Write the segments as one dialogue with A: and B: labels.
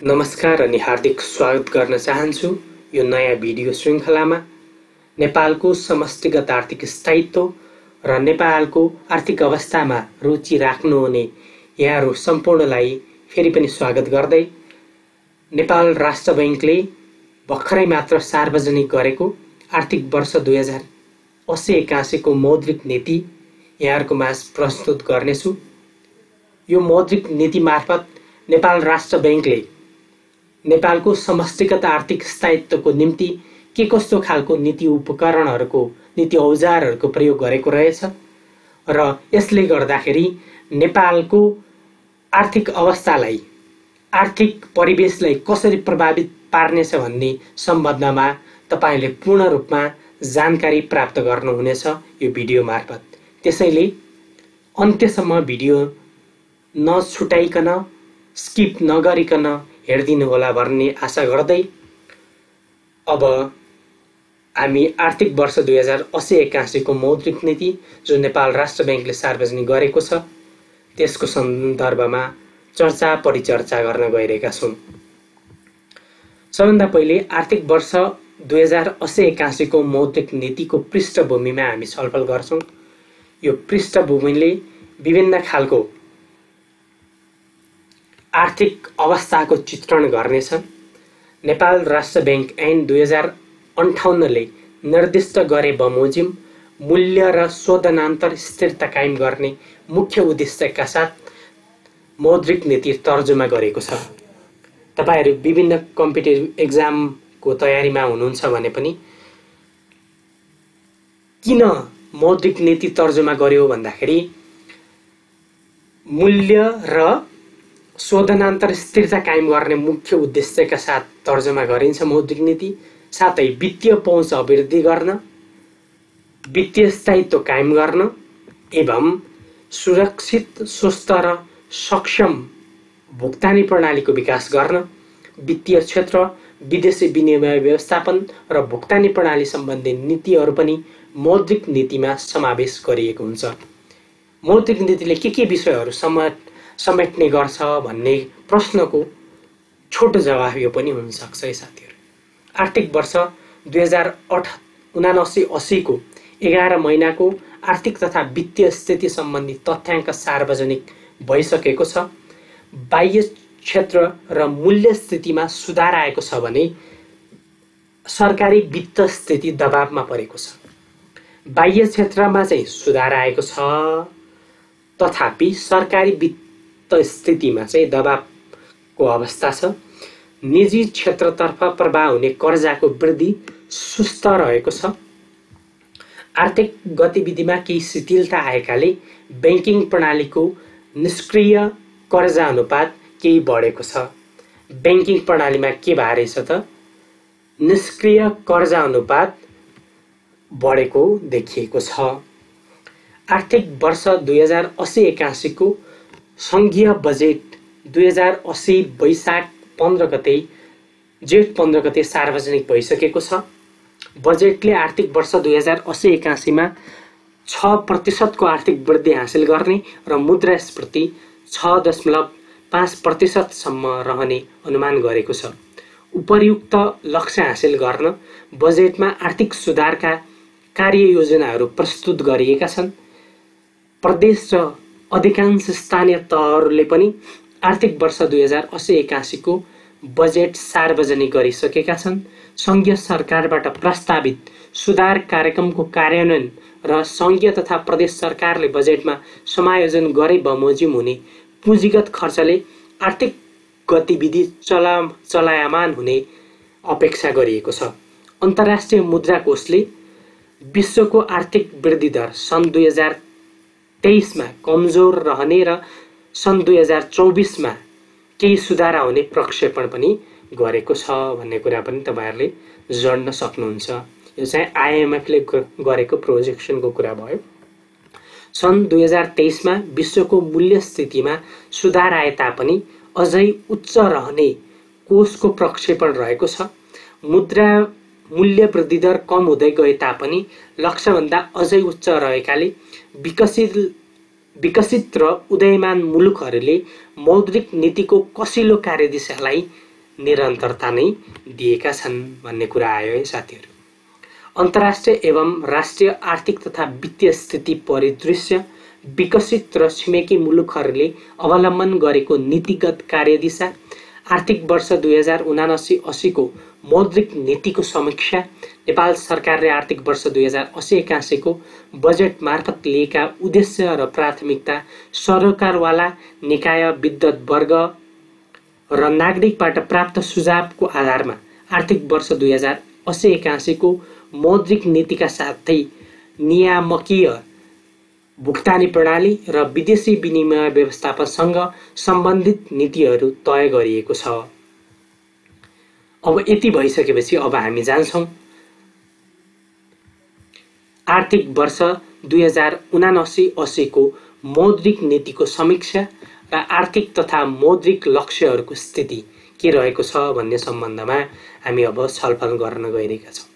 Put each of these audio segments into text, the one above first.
A: नमस्कार अनि हार्दिक स्वागत गर्न चाहन्छु यो नयाँ भिडियो श्रृङ्खलामा। नेपालको समष्टिगत आर्थिक स्थायित्व र नेपालको आर्थिक अवस्थामा रुचि राख्नुहुने यहाँहरू सम्पूर्णलाई फेरि पनि स्वागत गर्दै नेपाल राष्ट्र बैंकले भर्खरै मात्र सार्वजनिक गरेको आर्थिक वर्ष 2080-81 को मौद्रिक नीति यहाँहरूको माझ प्रस्तुत गर्नेछु। यो मौद्रिक नीति मार्फत नेपाल राष्ट्र बैंकले नेपालको समष्टिगत आर्थिक स्थायित्वको निम्ति के कस्तो खालको नीति उपकरणहरूको नीति औजारहरूको प्रयोग गरेको रहेछ र यसले गर्दाखेरि नेपालको आर्थिक अवस्थालाई आर्थिक परिवेशलाई कसरी प्रभावित पार्नेछ भन्ने सम्बन्धमा तपाईले पूर्ण रूपमा जानकारी प्राप्त गर्नुहुनेछ यो भिडियो मार्फत। त्यसैले अन्त्यसम्म भिडियो नछुटाइकन स्किप नगरिकन हेर्दिनु होला भन्ने आशा गर्दै अब हामी आर्थिक वर्ष 2080-81 को मौद्रिक नीति जो नेपाल राष्ट्र बैंकले सार्वजनिक गरेको छ त्यसको सन्दर्भमा परिचर्चा गर्न गइरहेका छौं। सबभन्दा पहिले आर्थिक वर्ष 2080-81 को मौद्रिक नीतिको पृष्ठभूमिमा हामी छलफल गर्छौं। यो पृष्ठभूमिले विभिन्न खालको आर्थिक अवस्थाको चित्रण गर्नेछ। नेपाल राष्ट्र बैंक ऐन 2058 ले निर्दिष्ट गरे बमोजिम मूल्य र शोधनान्तर स्थिरता कायम गर्ने मुख्य उद्देश्यका साथ मौद्रिक नीति तर्जुमा गरेको छ। तपाईहरु विभिन्न कम्पिटिटिभ एक्जामको तयारीमा हुनुहुन्छ भने पनि किन मौद्रिक नीति तर्जुमा गर्यो भन्दाखेरि मूल्य र शोधनान्तर स्थिरता कायम गर्ने मुख्य उद्देश्यका साथ तर्जुमा गरिन्छ मौद्रिक नीति। साथै वित्तीय पहुँच अभिवृद्धि गर्न, वित्तीय स्थायित्व कायम गर्न एवं सुरक्षित, स्वस्थ र सक्षम भुक्तानी प्रणालीको विकास गर्न, वित्तीय क्षेत्र, विदेशी विनिमय व्यवस्थापन र भुक्तानी प्रणाली सम्बन्धी नीतिहरू पनि मौद्रिक नीतिमा समावेश गरिएको हुन्छ। मौद्रिक नीतिले के विषयहरू समेट्ने गर्छ भन्ने प्रश्नको छोटो जवाफ यो पनि हुन सक्छ है साथीहरु। आर्थिक वर्ष 2079-80 को 11 महिनाको आर्थिक तथा वित्तीय स्थिति सम्बन्धी तथ्याङ्क सार्वजनिक भइसकेको छ। बाह्य क्षेत्र र मूल्य स्थितिमा सुधार आएको छ भने सरकारी वित्त स्थिति दबावमा परेको छ। बाह्य क्षेत्रमा चाहिँ सुधार आएको छ तथापि सरकारी वित्त स्थितिमा चाहिँ दबावको अवस्था छ। निजी क्षेत्रतर्फ प्रवाह हुने कर्जाको वृद्धि सुस्त रहेको छ। आर्थिक गतिविधिमा केही शिथिलता आएकाले बैंकिङ प्रणालीको निष्क्रिय कर्जा अनुपात केही बढेको छ। बैंकिङ प्रणालीमा के भएछ त निष्क्रिय कर्जा अनुपात बढेको देखिएको छ। आर्थिक वर्ष 2080-81 को संघीय बजेट 2080 वैशाख 15 गते जेठ 15 गते सार्वजनिक भइसकेको छ। बजेटले आर्थिक वर्ष 2080-81 मा 6% को आर्थिक वृद्धि हासिल गर्ने र मुद्रास्फीति 6.5% सम्म रहने अनुमान गरेको छ। उपर्युक्त लक्ष्य हासिल गर्न बजेटमा आर्थिक सुधारका कार्ययोजनाहरू प्रस्तुत गरिएका छन्। प्रदेश र अधिकांश स्थानीय तहहरूले पनि आर्थिक वर्ष 2080-81 को बजेट सार्वजनिक गरिसकेका छन्। संघीय सरकारबाट प्रस्तावित सुधार कार्यक्रमको कार्यान्वयन र संघीय तथा प्रदेश सरकारले बजेटमा समायोजन गरे बमोजिम हुने पुँजीगत खर्चले आर्थिक गतिविधि चलायमान हुने अपेक्षा गरिएको छ। अन्तर्राष्ट्रिय मुद्रा कोषले विश्वको आर्थिक वृद्धि दर सन् 2023 मा कमजोर रहने र सन् 2024 मा केही सुधार आउने प्रक्षेपण पनि गरेको छ भन्ने कुरा पनि तपाईहरुले जान्न सक्नुहुन्छ। यो चाहिँ IMF ले गरेको प्रोजेक्सनको कुरा भयो। सन् 2023 मा विश्वको मूल्य स्थितिमा सुधार आए तापनि अझै उच्च रहने कोषको प्रक्षेपण रहेको छ। मुद्रा मूल्य वृद्धि दर कम हुँदै गए तापनि लक्ष्यभन्दा अझै उच्च रहेकाले विकसित र उदयमान मुलुकहरूले मौद्रिक नीतिको कसिलो कार्यदिशालाई निरन्तरता नै दिएका छन् भन्ने कुरा आयो है साथीहरू। अन्तर्राष्ट्रिय एवं राष्ट्रिय आर्थिक तथा वित्तीय स्थिति परिदृश्य, विकसित र छिमेकी मुलुकहरूले अवलम्बन गरेको नीतिगत कार्यदिशा, आर्थिक वर्ष 2079-80 को मौद्रिक नीतिको समीक्षा, नेपाल सरकारले आर्थिक वर्ष 2080-81 को बजेट मार्फत लिएका उद्देश्य र प्राथमिकता, सरकारवाला निकाय, विद्वत वर्ग र नागरिकबाट प्राप्त सुझावको आधारमा आर्थिक वर्ष 2080-81 को मौद्रिक नीतिका साथै नियामकीय भुक्तानी प्रणाली र विदेशी विनिमय व्यवस्थापनसँग सम्बन्धित नीतिहरू तय गरिएको छ। अब यति भइसकेपछि अब हामी जान्छौँ आर्थिक वर्ष 2079-80 को मौद्रिक नीतिको समीक्षा र आर्थिक तथा मौद्रिक लक्ष्यहरूको स्थिति के रहेको छ भन्ने सम्बन्धमा हामी अब छलफल गर्न गइरहेका छौँ।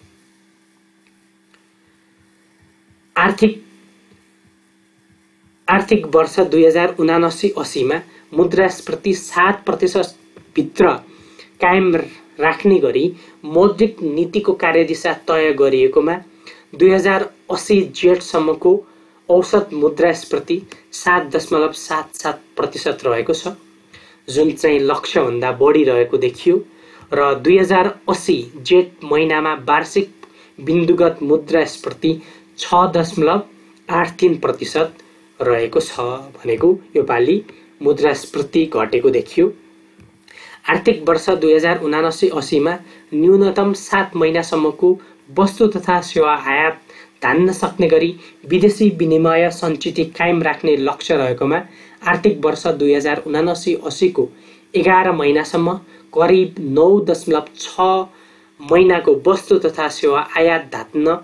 A: आर्थिक वर्ष 2079-80 मा मुद्रास्फीति 7% भित्र कायम राख्ने गरी मौद्रिक नीतिको कार्यदिशा तय गरिएकोमा 2080 जेठसम्मको औसत मुद्रास्फीति 7.77% रहेको छ, जुन चाहिँ लक्ष्यभन्दा बढी रहेको देखियो र 2080 जेठ महिनामा वार्षिक बिन्दुगत मुद्रास्फीति 6.83% रहेको छ भनेको यो पालि मुद्रास्फीति घटेको देखियो। आर्थिक वर्ष 2079-80 मा न्यूनतम 7 महिनासम्मको वस्तु तथा सेवा आयात धान्न सक्ने गरी विदेशी विनिमय सञ्चित कायम राख्ने लक्ष्य रहेकोमा आर्थिक वर्ष 2079-80 को 11 महिनासम्म करिब 9.6 महिनाको वस्तु तथा सेवा आयात धान्न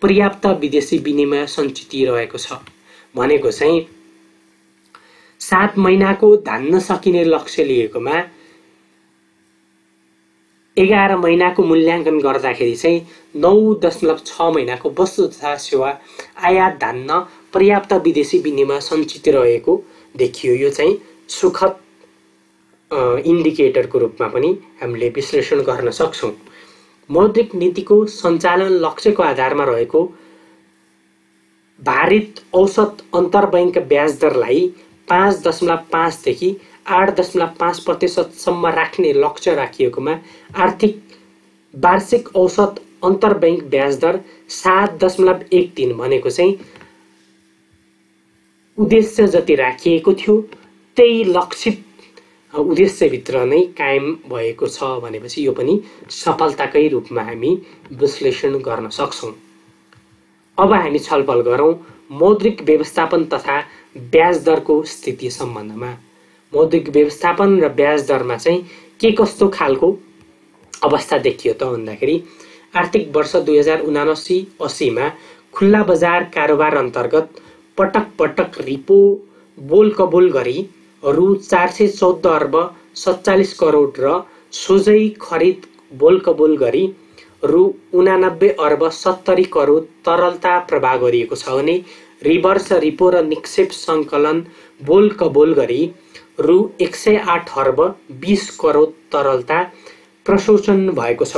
A: पर्याप्त विदेशी विनिमय सञ्चित रहेको छ। भनेको चाहिँ 7 महिनाको धान्न सकिने लक्ष्य लिएकोमा 11 महिनाको मूल्याङ्कन गर्दाखेरि चाहिँ 9.6 महिनाको वस्तु तथा सेवा आयात धान्न पर्याप्त विदेशी विनिमय सञ्चित रहेको देखियो। यो चाहिँ सुखद इन्डिकेटरको रूपमा पनि हामीले विश्लेषण गर्न सक्छौँ। मौद्रिक नीतिको सञ्चालन लक्ष्यको आधारमा रहेको भारित औसत अन्तर्बैङ्क ब्याज दरलाई 5.5 देखि 8.5% सम्म राख्ने लक्ष्य राखिएकोमा आर्थिक वार्षिक औसत अन्तर्बैङ्क ब्याज दर 7.13 भनेको चाहिँ उद्देश्य जति राखिएको थियो त्यही लक्षित उद्देश्यभित्र नै कायम भएको छ भनेपछि यो पनि सफलताकै रूपमा हामी विश्लेषण गर्न सक्छौँ। अब हामी छलफल गरौँ मौद्रिक व्यवस्थापन तथा ब्याज दरको स्थिति सम्बन्धमा। मौद्रिक व्यवस्थापन र ब्याज दरमा चाहिँ के कस्तो खालको अवस्था देखियो त भन्दाखेरि आर्थिक वर्ष 2079-80 मा खुल्ला बजार कारोबार अन्तर्गत पटक पटक रिपो बोल कबोल गरी रु 414 अर्ब 47 करोड र सोझै खरिद बोल कबोल गरी रु 89 अर्ब 70 करोड तरलता प्रवाह गरिएको छ भने रिभर्स रिपो र निक्षेप सङ्कलन बोल कबोल गरी रु 108 अर्ब 20 करोड तरलता प्रशोचन भएको छ।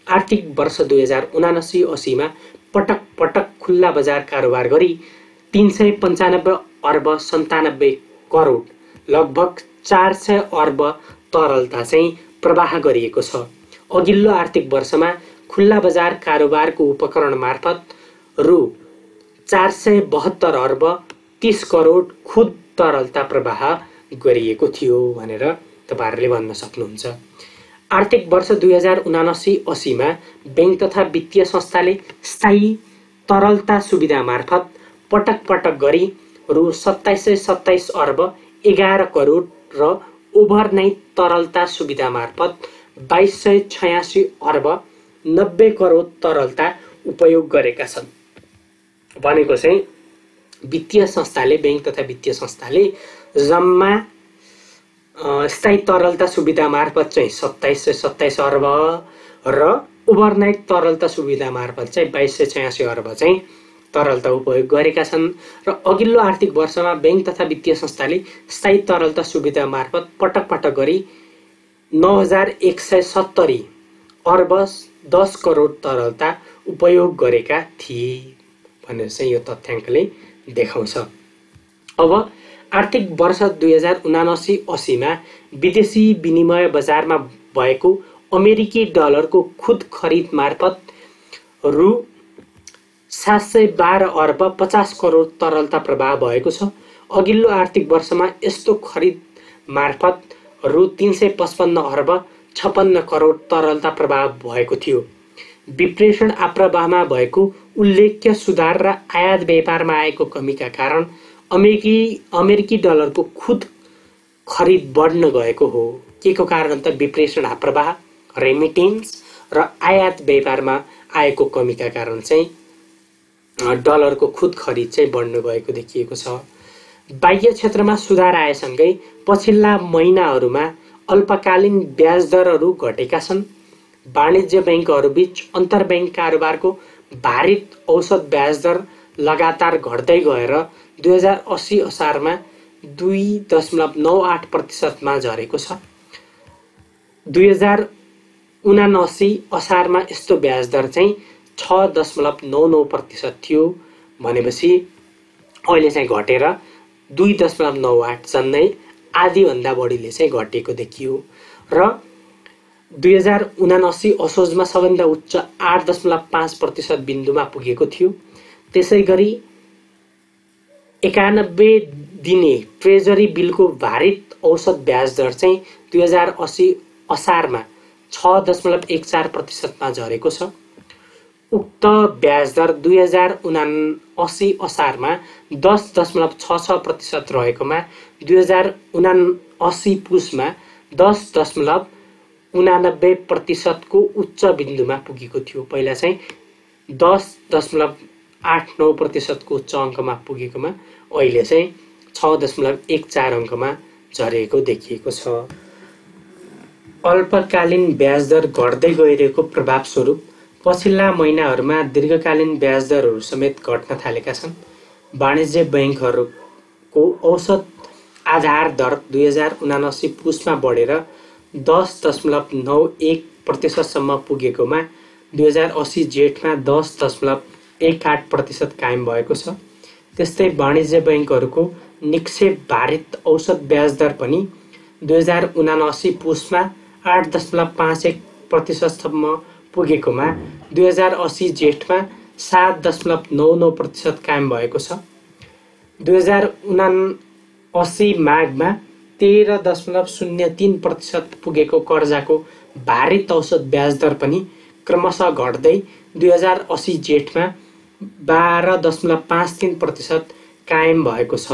A: आर्थिक वर्ष 2079-80 मा पटक पटक खुल्ला बजार कारोबार गरी 395 अर्ब 97 करोड लगभग 400 अर्ब तरलता चाहिँ प्रवाह गरिएको छ। अघिल्लो आर्थिक वर्षमा खुल्ला बजार कारोबारको उपकरण मार्फत रु 472 अर्ब 30 करोड खुद तरलता प्रवाह गरिएको थियो भनेर तपाईहरुले भन्न सक्नुहुन्छ। आर्थिक वर्ष 2079-80 मा बैंक तथा वित्तीय संस्थाले स्थायी तरलता सुविधा मार्फत पटक पटक गरी रु 2727 अर्ब 11 करोड र ओभरनाइट तरलता सुविधा मार्फत 2286 अर्ब 90 करोड तरलता उपयोग गरेका छन्। भनेको चाहिँ वित्तीय संस्थाले बैंक तथा वित्तीय संस्थाले जम्मा स्थायी तरलता सुविधा मार्फत चाहिँ 2727 अर्ब र ओभरनाइट तरलता सुविधा मार्फत चाहिँ 2286 अर्ब चाहिँ तरलता उपयोग गरेका छन् र अघिल्लो आर्थिक वर्षमा बैंक तथा वित्तीय संस्थाले स्थायी तरलता सुविधा मार्फत पटक पटक गरी 9,170 अर्ब 10 करोड तरलता उपयोग गरेका थिए भनेर चाहिँ यो तथ्याङ्कले देखाउँछ। अब आर्थिक वर्ष 2079-80 मा विदेशी विनिमय बजारमा भएको अमेरिकी डलरको खुद खरिद मार्फत रु 712 अर्ब 50 करोड तरलता प्रवाह भएको छ। अघिल्लो आर्थिक वर्षमा यस्तो खरिद मार्फत रु 355 अर्ब 56 करोड तरलता प्रवाह भएको थियो। विप्रेषण आप्रवाहमा भएको उल्लेख्य सुधार र आयात व्यापारमा आएको कमीका कारण अमेरिकी डलरको खुद खरिद बढ्न गएको हो। के को कारण त विप्रेषण आप्रवाह, रेमिटेन्स र आयात व्यापारमा आएको कमीका कारण चाहिँ डलरको खुद खरिद चाहिँ बढ्न गएको देखिएको छ। बाह्य क्षेत्रमा सुधार आएसँगै पछिल्ला महिनाहरूमा अल्पकालीन ब्याज दरहरू घटेका छन्। वाणिज्य बैंकहरूबीच अन्तर्ब्याङ्क कारोबारको भारित औसत ब्याज दर लगातार घट्दै गएर 2080 असारमा 2.98% मा झरेको छ। 2079 असारमा यस्तो ब्याज दर चाहिँ 6.99% थियो भनेपछि अहिले चाहिँ घटेर 2.98 झन्डै आधीभन्दा बढीले चाहिँ घटेको देखियो र 2079 असोजमा सबैभन्दा उच्च 8.5% बिन्दुमा पुगेको थियो। त्यसैगरी 91 दिने ट्रेजरी बिलको भारित औसत ब्याज दर चाहिँ 2080 असारमा 6.14% मा झरेको छ। उक्त ब्याज दर 2079 असारमा 10.66% रहेकोमा 2079 पुसमा 10.89% को उच्च बिन्दुमा पुगेको थियो। पहिला चाहिँ 10.89% को उच्च अङ्कमा पुगेकोमा अहिले चाहिँ 6.14 अङ्कमा झरेको देखिएको छ। अल्पकालीन ब्याज दर घट्दै गइरहेको प्रभावस्वरूप पछिल्ला महिनाहरूमा दीर्घकालीन ब्याज दरहरू समेत घट्न थालेका छन्। वाणिज्य बैंकहरूको औसत आधार दर 2079 पुसमा बढेर 10.91% सम्म पुगेकोमा 2080 जेठमा 10.18% कायम भएको छ। त्यस्तै वाणिज्य बैंकहरूको निक्षेप भारित औसत ब्याज दर पनि 2079 पुसमा 8.51% सम्म पुगेकोमा 2080 जेठमा 7.99% कायम भएको छ। 2079 माघमा 13.03% पुगेको कर्जाको भारित औसत ब्याज दर पनि क्रमशः घट्दै 2080 जेठमा 12.53% कायम भएको छ।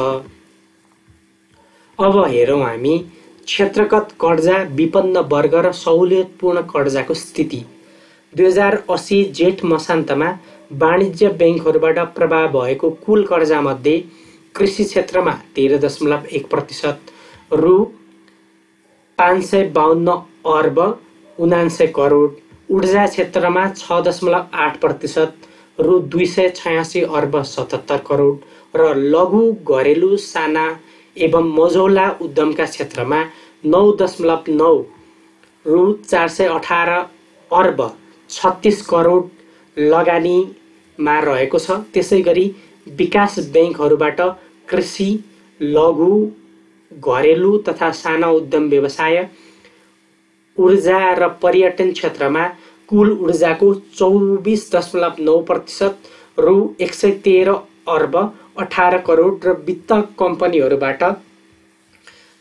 A: अब हेरौँ हामी क्षेत्रगत कर्जा, विपन्न वर्ग र सहुलियतपूर्ण कर्जाको स्थिति। 2080 जेठ मसान्तमा वाणिज्य बैंकहरूबाट प्रवाह भएको कुल कर्जामध्ये कृषि क्षेत्रमा 13.1%, रु 552 अर्ब 79 करोड, ऊर्जा क्षेत्रमा 6.8%, रु 286 अर्ब 77 करोड र लघु घरेलु साना एवं मझौला उद्यमका क्षेत्रमा 9.9, रु 418 अर्ब 36 करोड लगानीमा रहेको छ। त्यसैगरी विकास बैंकहरूबाट कृषि, लघु घरेलु तथा साना उद्यम व्यवसाय, ऊर्जा र पर्यटन क्षेत्रमा कुल ऊर्जाको 24.9%, रु 113 अर्ब 18 करोड र वित्त कम्पनीहरूबाट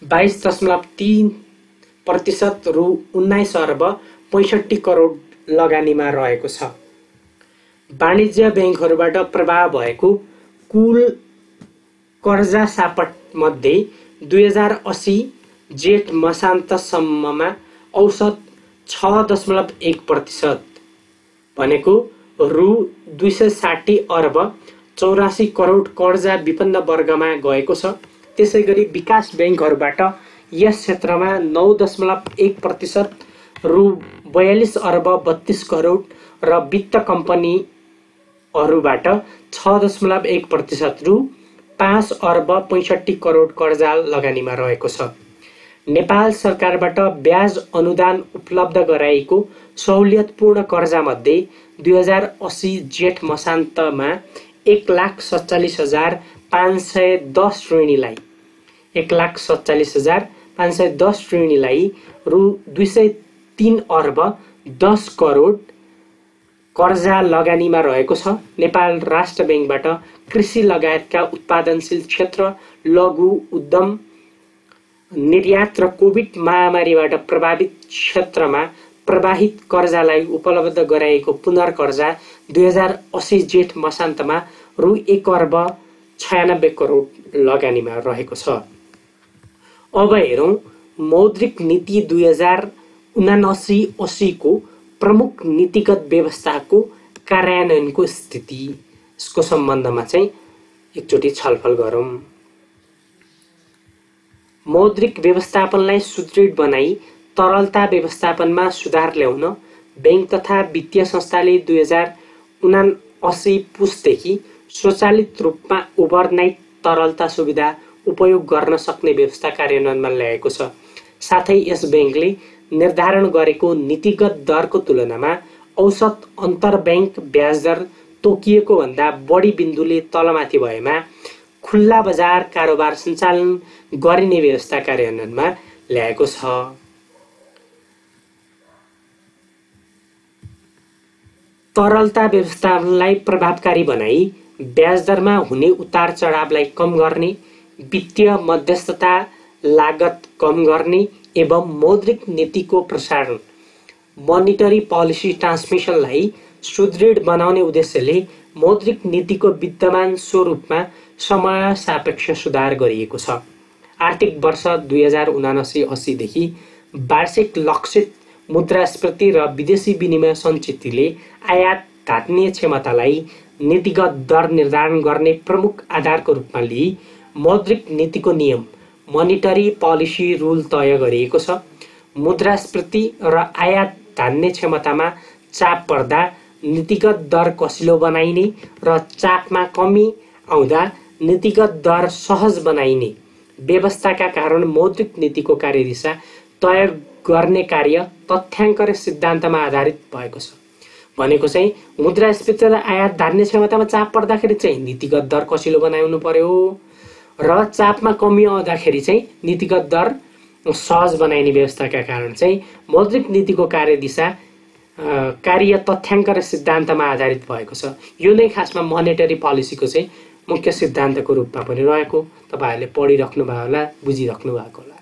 A: 22.3%, रु 19 अर्ब 65 करोड लगानीमा रहेको छ। वाणिज्य बैंकहरूबाट प्रवाह भएको कुल कर्जा सापट मध्ये 2080 जेठ मसान्तसम्ममा औसत 6.1% भनेको रु 260 अर्ब 84 करोड कर्जा विपन्न वर्गमा गएको छ। त्यसैगरी विकास बैंकहरूबाट यस क्षेत्रमा 9.1%, रु 42 अर्ब 32 करोड र वित्त कम्पनीहरूबाट 6.1%, रु 5 अर्ब 65 करोड कर्जा लगानीमा रहेको छ। नेपाल सरकारबाट ब्याज अनुदान उपलब्ध गराएको सहुलियतपूर्ण कर्जामध्ये 2080 जेठ मसान्तमा 1,47,510 ऋणीलाई 1,47,510 ऋणीलाई रु 203 अर्ब 10 करोड कर्जा लगानीमा रहेको छ। नेपाल राष्ट्र बैंकबाट कृषि लगायतका उत्पादनशील क्षेत्र, लघु उद्यम, निर्यात र कोभिड महामारीबाट प्रभावित क्षेत्रमा प्रवाहित कर्जालाई उपलब्ध गराएको पुनर्कर्जा 2080 जेठ मसान्तमा रु 1 अर्ब 96 करोड लगानीमा रहेको छ। अब हेरौँ मौद्रिक नीति 2079-80 को प्रमुख नीतिगत व्यवस्थाको कार्यान्वयनको स्थिति, यसको सम्बन्धमा चाहिँ एकचोटि छलफल गरौँ। मौद्रिक व्यवस्थापनलाई सुदृढ बनाई तरलता व्यवस्थापनमा सुधार ल्याउन बैंक तथा वित्तीय संस्थाले 2079 पुसदेखि स्वचालित रूपमा ओभरनाइट तरलता सुविधा उपयोग गर्न सक्ने व्यवस्था कार्यान्वयनमा ल्याएको छ। साथै यस बैंकले निर्धारण गरेको नीतिगत दरको तुलनामा औसत अन्तर्ब्याङ्क ब्याज दर तोकिएको भन्दा बढी बिन्दुले तलमाथि भएमा खुल्ला बजार कारोबार सञ्चालन गरिने व्यवस्था कार्यान्वयनमा ल्याएको छ। तरलता व्यवस्थापनलाई प्रभावकारी बनाई ब्याज दरमा हुने उतार चढावलाई कम गर्ने, वित्तीय मध्यस्थता लागत कम गर्ने एवं मौद्रिक नीतिको प्रसारण मनिटरी पोलिसी ट्रान्समिसनलाई सुदृढ बनाउने उद्देश्यले मौद्रिक नीतिको विद्यमान स्वरूपमा समय सापेक्ष सुधार गरिएको छ। आर्थिक वर्ष 2079-80 देखि वार्षिक लक्षित मुद्रास्फीति र विदेशी विनिमय सञ्चितले आयात घटाउने क्षमतालाई नीतिगत दर निर्धारण गर्ने प्रमुख आधारको रूपमा लिई मौद्रिक नीतिको नियम मनिटरी पोलिसी रुल तय गरिएको छ। मुद्रास्फीति र आयात धान्ने क्षमतामा चाप पर्दा नीतिगत दर कसिलो बनाइने र चापमा कमी आउँदा नीतिगत दर सहज बनाइने व्यवस्थाका कारण मौद्रिक नीतिको कार्यदिशा तय गर्ने कार्य तथ्याङ्क र सिद्धान्तमा आधारित भएको छ। भनेको चाहिँ मुद्रास्फीति र आयात धान्ने क्षमतामा चाप पर्दाखेरि चाहिँ नीतिगत दर कसिलो बनाउनु पर्यो र चापमा कमी आउँदाखेरि चाहिँ नीतिगत दर सहज बनाइने व्यवस्थाका कारण चाहिँ मौद्रिक नीतिको कार्यदिशा कार्य तथ्याङ्क र सिद्धान्तमा आधारित भएको छ। यो नै खासमा मोनेटरी पोलिसीको चाहिँ मुख्य सिद्धान्तको रूपमा पनि रहेको तपाईहरुले पढिराख्नु भयो होला, बुझिराख्नु भएको होला।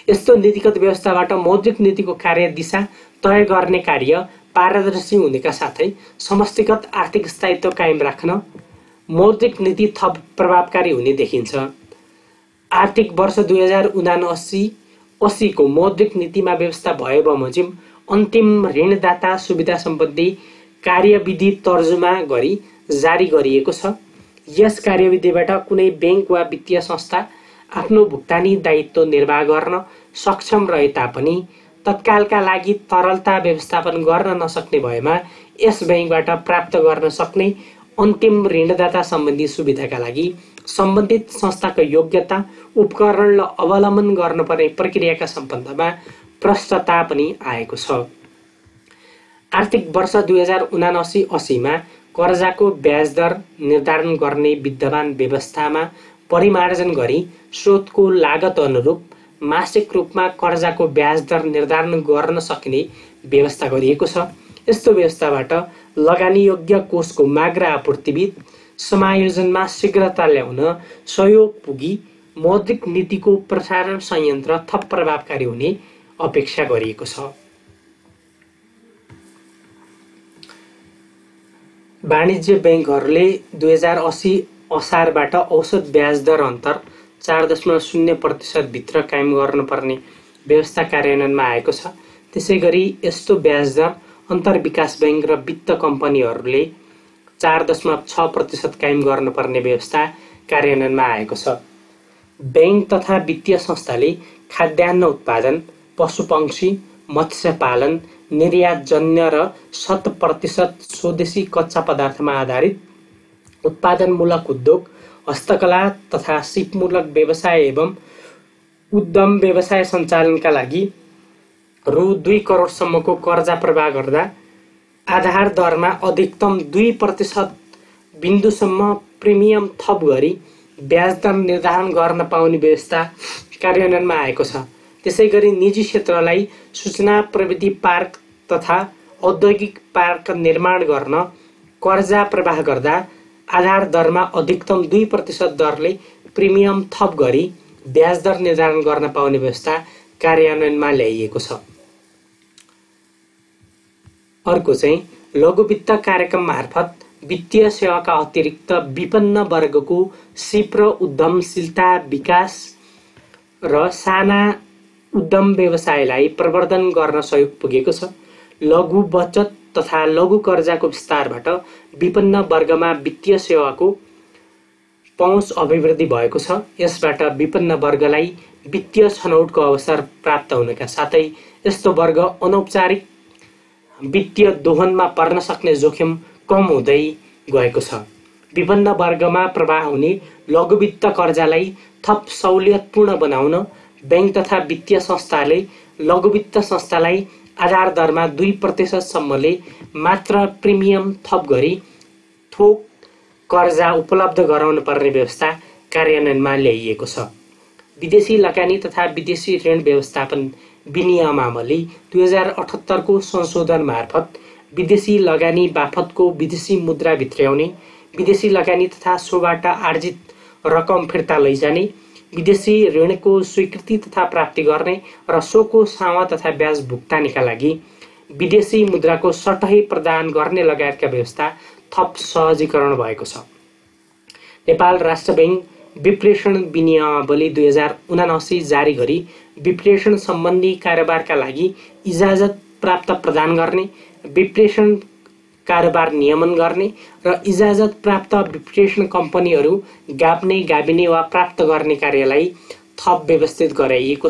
A: यस्तो नीतिगत व्यवस्थाबाट मौद्रिक नीतिको कार्यदिशा तय गर्ने कार्य पारदर्शी हुनेका साथै समष्टिगत आर्थिक स्थायित्व कायम राख्न मौद्रिक नीति थप प्रभावकारी हुने देखिन्छ। आर्थिक वर्ष 2079-80 को मौद्रिक नीतिमा व्यवस्था भए बमोजिम अन्तिम ऋणदाता सुविधा सम्बन्धी कार्यविधि तर्जुमा गरी जारी गरिएको छ। यस कार्यविधिबाट कुनै बैंक वा वित्तीय संस्था आफ्नो भुक्तानी दायित्व निर्वाह गर्न सक्षम रहे तापनि तत्कालका लागि तरलता व्यवस्थापन गर्न नसक्ने भएमा यस बैंकबाट प्राप्त गर्न सक्ने अन्तिम ऋणदाता सम्बन्धी सुविधाका लागि सम्बन्धित संस्थाको योग्यता, उपकरण र अवलम्बन गर्नुपर्ने प्रक्रियाका सम्बन्धमा प्रश्नता पनि आएको छ। आर्थिक वर्ष 2079-80 मा कर्जाको ब्याज दर निर्धारण गर्ने विद्यमान व्यवस्थामा परिमार्जन गरी स्रोतको लागत अनुरूप मासिक रूपमा कर्जाको ब्याज दर निर्धारण गर्न सक्ने व्यवस्था गरिएको छ। यस्तो व्यवस्थाबाट लगानीयोग्य कोषको माग र आपूर्तिबीच समायोजनमा शीघ्रता ल्याउन सहयोग पुगी मौद्रिक नीतिको प्रसारण संयन्त्र थप प्रभावकारी हुने अपेक्षा गरिएको छ। वाणिज्य बैंकहरूले 2080 असारबाट औसत ब्याज दर अन्तर 4.0% भित्र कायम गर्नुपर्ने व्यवस्था कार्यान्वयनमा आएको छ। त्यसैगरी यस्तो ब्याज दर अन्तर्विकास बैंक र वित्त कम्पनीहरूले 4.6% कायम गर्नुपर्ने व्यवस्था कार्यान्वयनमा आएको छ। बैंक तथा वित्तीय संस्थाले खाद्यान्न उत्पादन, पशुपक्षी, मत्स्य पालन, निर्यातजन्य र 100% स्वदेशी कच्चा पदार्थमा आधारित उत्पादनमूलक उद्योग, हस्तकला तथा सिपमूलक व्यवसाय एवं उद्यम व्यवसाय सञ्चालनका लागि रु 2 करोडसम्मको कर्जा प्रवाह गर्दा आधार दरमा अधिकतम 2% बिन्दुसम्म प्रिमियम थप गरी ब्याज दर निर्धारण गर्न पाउने व्यवस्था कार्यान्वयनमा आएको छ। त्यसैगरी निजी क्षेत्रलाई सूचना प्रविधि पार्क तथा औद्योगिक पार्क निर्माण गर्न कर्जा प्रवाह गर्दा आधार दरमा अधिकतम 2% दरले प्रिमियम थप गरी ब्याज दर निर्धारण गर्न पाउने व्यवस्था कार्यान्वयनमा ल्याइएको छ। अर्को चाहिँ लघु वित्त कार्यक्रम मार्फत वित्तीय सेवाका अतिरिक्त विपन्न वर्गको क्षिप्र उद्यमशीलता विकास र साना उद्यम व्यवसायलाई प्रवर्धन गर्न सहयोग पुगेको छ। लघु बचत तथा लघु कर्जाको विस्तारबाट विपन्न वर्गमा वित्तीय सेवाको पहुँच अभिवृद्धि भएको छ। यसबाट विपन्न वर्गलाई वित्तीय छनौटको अवसर प्राप्त हुनका साथै यस्तो वर्ग अनौपचारिक वित्तीय दोहनमा पर्न सक्ने जोखिम कम हुँदै गएको छ। विपन्न वर्गमा प्रवाह हुने लघु वित्त कर्जालाई थप सहुलियतपूर्ण बनाउन बैंक तथा वित्तीय संस्थाले लघु वित्त संस्थालाई आधार दरमा 2% सम्मले मात्र प्रिमियम थप गरी थोक कर्जा उपलब्ध गराउन पर्ने व्यवस्था कार्यान्वयनमा ल्याइएको छ। विदेशी लगानी तथा विदेशी ऋण व्यवस्थापन विनियमावली 2078 को संशोधन मार्फत विदेशी लगानी बापतको विदेशी मुद्रा भित्र्याउने, विदेशी लगानी तथा सोबाट आर्जित रकम फिर्ता लैजाने, विदेशी ऋणको स्वीकृति तथा प्राप्ति गर्ने र सोको सावा तथा ब्याज भुक्तानीका लागि विदेशी मुद्राको सटै प्रदान गर्ने लगायतका व्यवस्था थप सहजीकरण भएको छ। नेपाल राष्ट्र बैंक विप्रेषण विनियमावली 2079 जारी गरी विप्रेषण सम्बन्धी कारोबारका लागि इजाजत प्राप्त प्रदान गर्ने, विप्रेषण कारोबार नियमन गर्ने र इजाजत प्राप्त विप्रेषण कम्पनीहरू गाप्ने, गाभिने वा प्राप्त गर्ने कार्यलाई थप व्यवस्थित गरिएको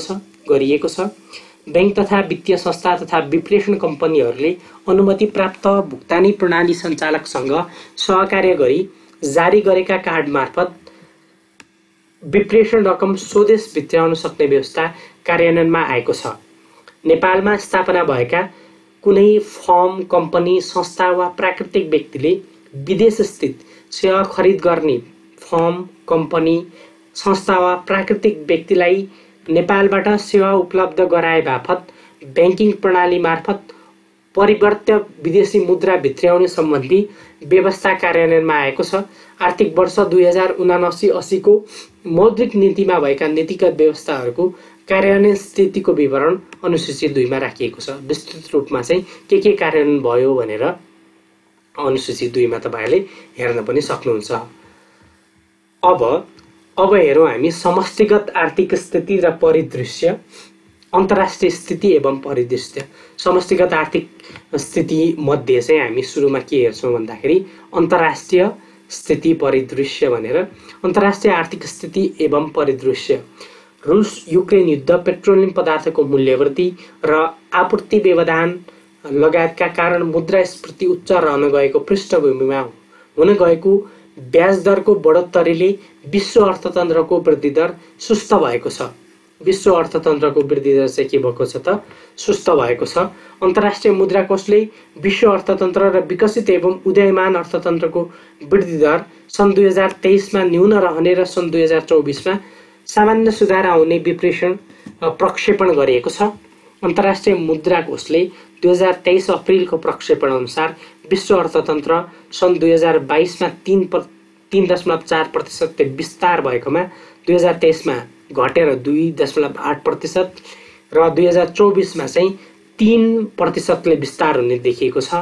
A: छ। बैंक तथा वित्तीय संस्था तथा विप्रेषण कम्पनीहरूले अनुमति प्राप्त भुक्तानी प्रणाली सञ्चालकसँग सहकार्य गरी जारी गरेका कार्ड मार्फत विप्रेषण रकम स्वदेश भित्र्याउन सक्ने व्यवस्था कार्यान्वयनमा आएको छ। नेपालमा स्थापना भएका कुनै फर्म, कम्पनी, संस्था वा प्राकृतिक व्यक्तिले विदेश स्थित सेवा खरिद गर्ने फर्म, कम्पनी, संस्था वा प्राकृतिक व्यक्तिलाई नेपालबाट सेवा उपलब्ध गराए बापत बैंकिङ प्रणाली मार्फत परिवर्त्य विदेशी मुद्रा भित्र्याउने सम्बन्धी व्यवस्था कार्यान्वयनमा आएको छ। आर्थिक वर्ष 2079-80 को मौद्रिक नीतिमा भएका नीतिगत व्यवस्थाहरूको कार्यान्वयन स्थितिको विवरण अनुसूची 2 मा राखिएको छ। विस्तृत रूपमा चाहिँ के कार्यान्वयन भयो भनेर अनुसूची 2 मा तपाईहरुले हेर्न पनि सक्नुहुन्छ। अब हेरौँ हामी समष्टिगत आर्थिक स्थिति र परिदृश्य, अन्तर्राष्ट्रिय स्थिति एवं परिदृश्य। समष्टिगत आर्थिक स्थिति मध्ये चाहिँ हामी सुरुमा के हेर्छौं भन्दाखेरि अन्तर्राष्ट्रिय स्थिति परिदृश्य भनेर। अन्तर्राष्ट्रिय आर्थिक स्थिति एवं परिदृश्य: रुस युक्रेन युद्ध, पेट्रोलियम पदार्थको मूल्यवृद्धि र आपूर्ति व्यवधान लगायतका कारण मुद्रास्फीति उच्च रहन गएको पृष्ठभूमिमा हुन गएको ब्याज दरको बढोत्तरीले विश्व अर्थतन्त्रको वृद्धि दर सुस्त भएको छ। विश्व अर्थतन्त्रको वृद्धि दर चाहिँ के भएको छ त? सुस्त भएको छ। अन्तर्राष्ट्रिय मुद्रा कोषले विश्व अर्थतन्त्र र विकसित एवं उदयमान अर्थतन्त्रको वृद्धि दर सन् 2023 मा न्यून रहने र सन् 2024 मा सामान्य सुधार आउने विश्लेषण प्रक्षेपण गरिएको छ। अन्तर्राष्ट्रिय मुद्रा कोषले 2023 अप्रिलको प्रक्षेपण अनुसार विश्व अर्थतन्त्र सन् 2022 मा 3.4% विस्तार भएकोमा 2023 मा घटेर 2.8% र 2024 मा चाहिँ 3% ले विस्तार हुने देखिएको छ।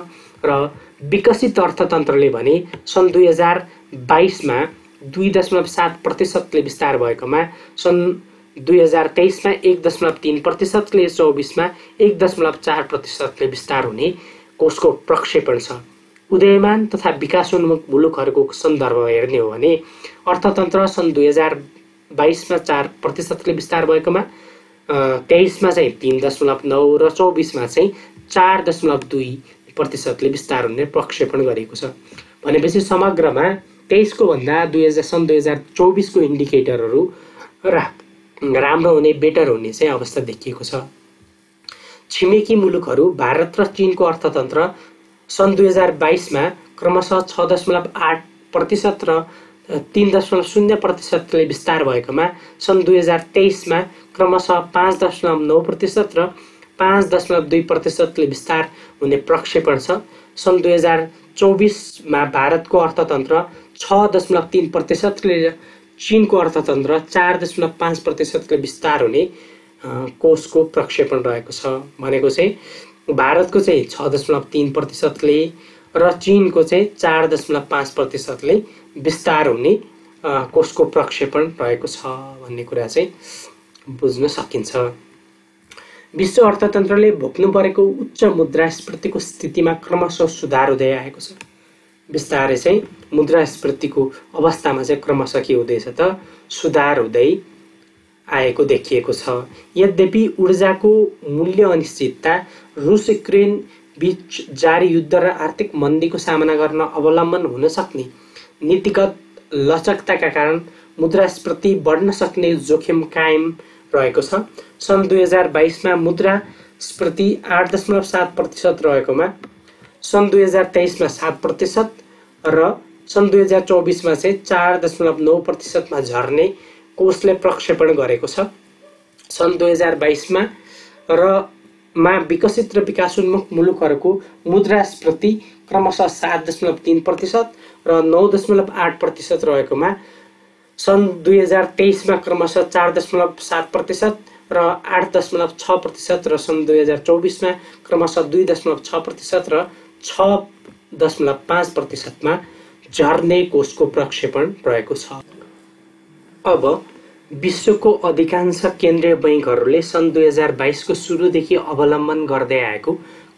A: र विकसित अर्थतन्त्रले भने सन् 2022 मा 2.7% ले विस्तार भएकोमा सन् 2023 मा 1.3% ले 24 मा 1.4% ले विस्तार हुने कोषको प्रक्षेपण छ। उदयमान तथा विकासोन्मुख मुलुकहरूको सन्दर्भ हेर्ने हो भने अर्थतन्त्र सन् 2022 मा 4% ले विस्तार भएकोमा 23 मा चाहिँ 3.9 र 24 मा चाहिँ 4.2% ले विस्तार हुने प्रक्षेपण गरेको छ। भनेपछि समग्रमा 23 को भन्दा सन् 2024 को इन्डिकेटरहरू राम्रो हुने, बेटर हुने चाहिँ अवस्था देखिएको छ। छिमेकी मुलुकहरू भारत र चीनको अर्थतन्त्र सन् 2022मा क्रमशः 6.8% र 3.0% विस्तार भएकोमा सन् 2023मा क्रमशः 5.9% र 5.2% विस्तार हुने प्रक्षेपण छ। सन् 2024मा भारतको अर्थतन्त्र 6.3% र चीनको अर्थतन्त्र 4.5% विस्तार हुने कोषको प्रक्षेपण रहेको छ। भनेको चाहिँ भारतको चाहिँ 6.3%ले र चीनको चाहिँ 4.5%ले विस्तार हुने कोषको प्रक्षेपण रहेको छ भन्ने कुरा चाहिँ बुझ्न सकिन्छ। विश्व अर्थतन्त्रले भोग्नु परेको उच्च मुद्रास्फीतिको स्थितिमा क्रमशः सुधार हुँदै आएको छ। बिस्तारै चाहिँ मुद्रास्फीतिको अवस्थामा चाहिँ क्रमशः के हुँदैछ त सुधार हुँदै आएको देखिएको छ। यद्यपि ऊर्जाको मूल्य अनिश्चितता, रुस युक्रेन बीच जारी युद्ध र आर्थिक मन्दीको सामना गर्न अवलम्बन हुन सक्ने नीतिगत लचकताका कारण मुद्रास्फीति बढ्न सक्ने जोखिम कायम रहेको छ। सन् 2022मा मुद्रास्फीति 8.7% रहेकोमा सन् 2023मा 7% र सन् 2024मा चाहिँ 4.9%मा झर्ने कोषले प्रक्षेपण गरेको छ। सन् 2022मा विकसित र विकासोन्मुख मुलुकहरूको मुद्रास्फीति क्रमशः 7.3% र 9.8% रहेकोमा सन् 2023मा क्रमशः 4.7% र 8.6% र सन् 2024मा क्रमशः 2.6% र 6.5%मा झर्ने कोषको प्रक्षेपण रहेको छ। अब विश्वको अधिकांश केन्द्रीय बैंकहरूले सन् 2022को सुरुदेखि अवलम्बन गर्दै आएको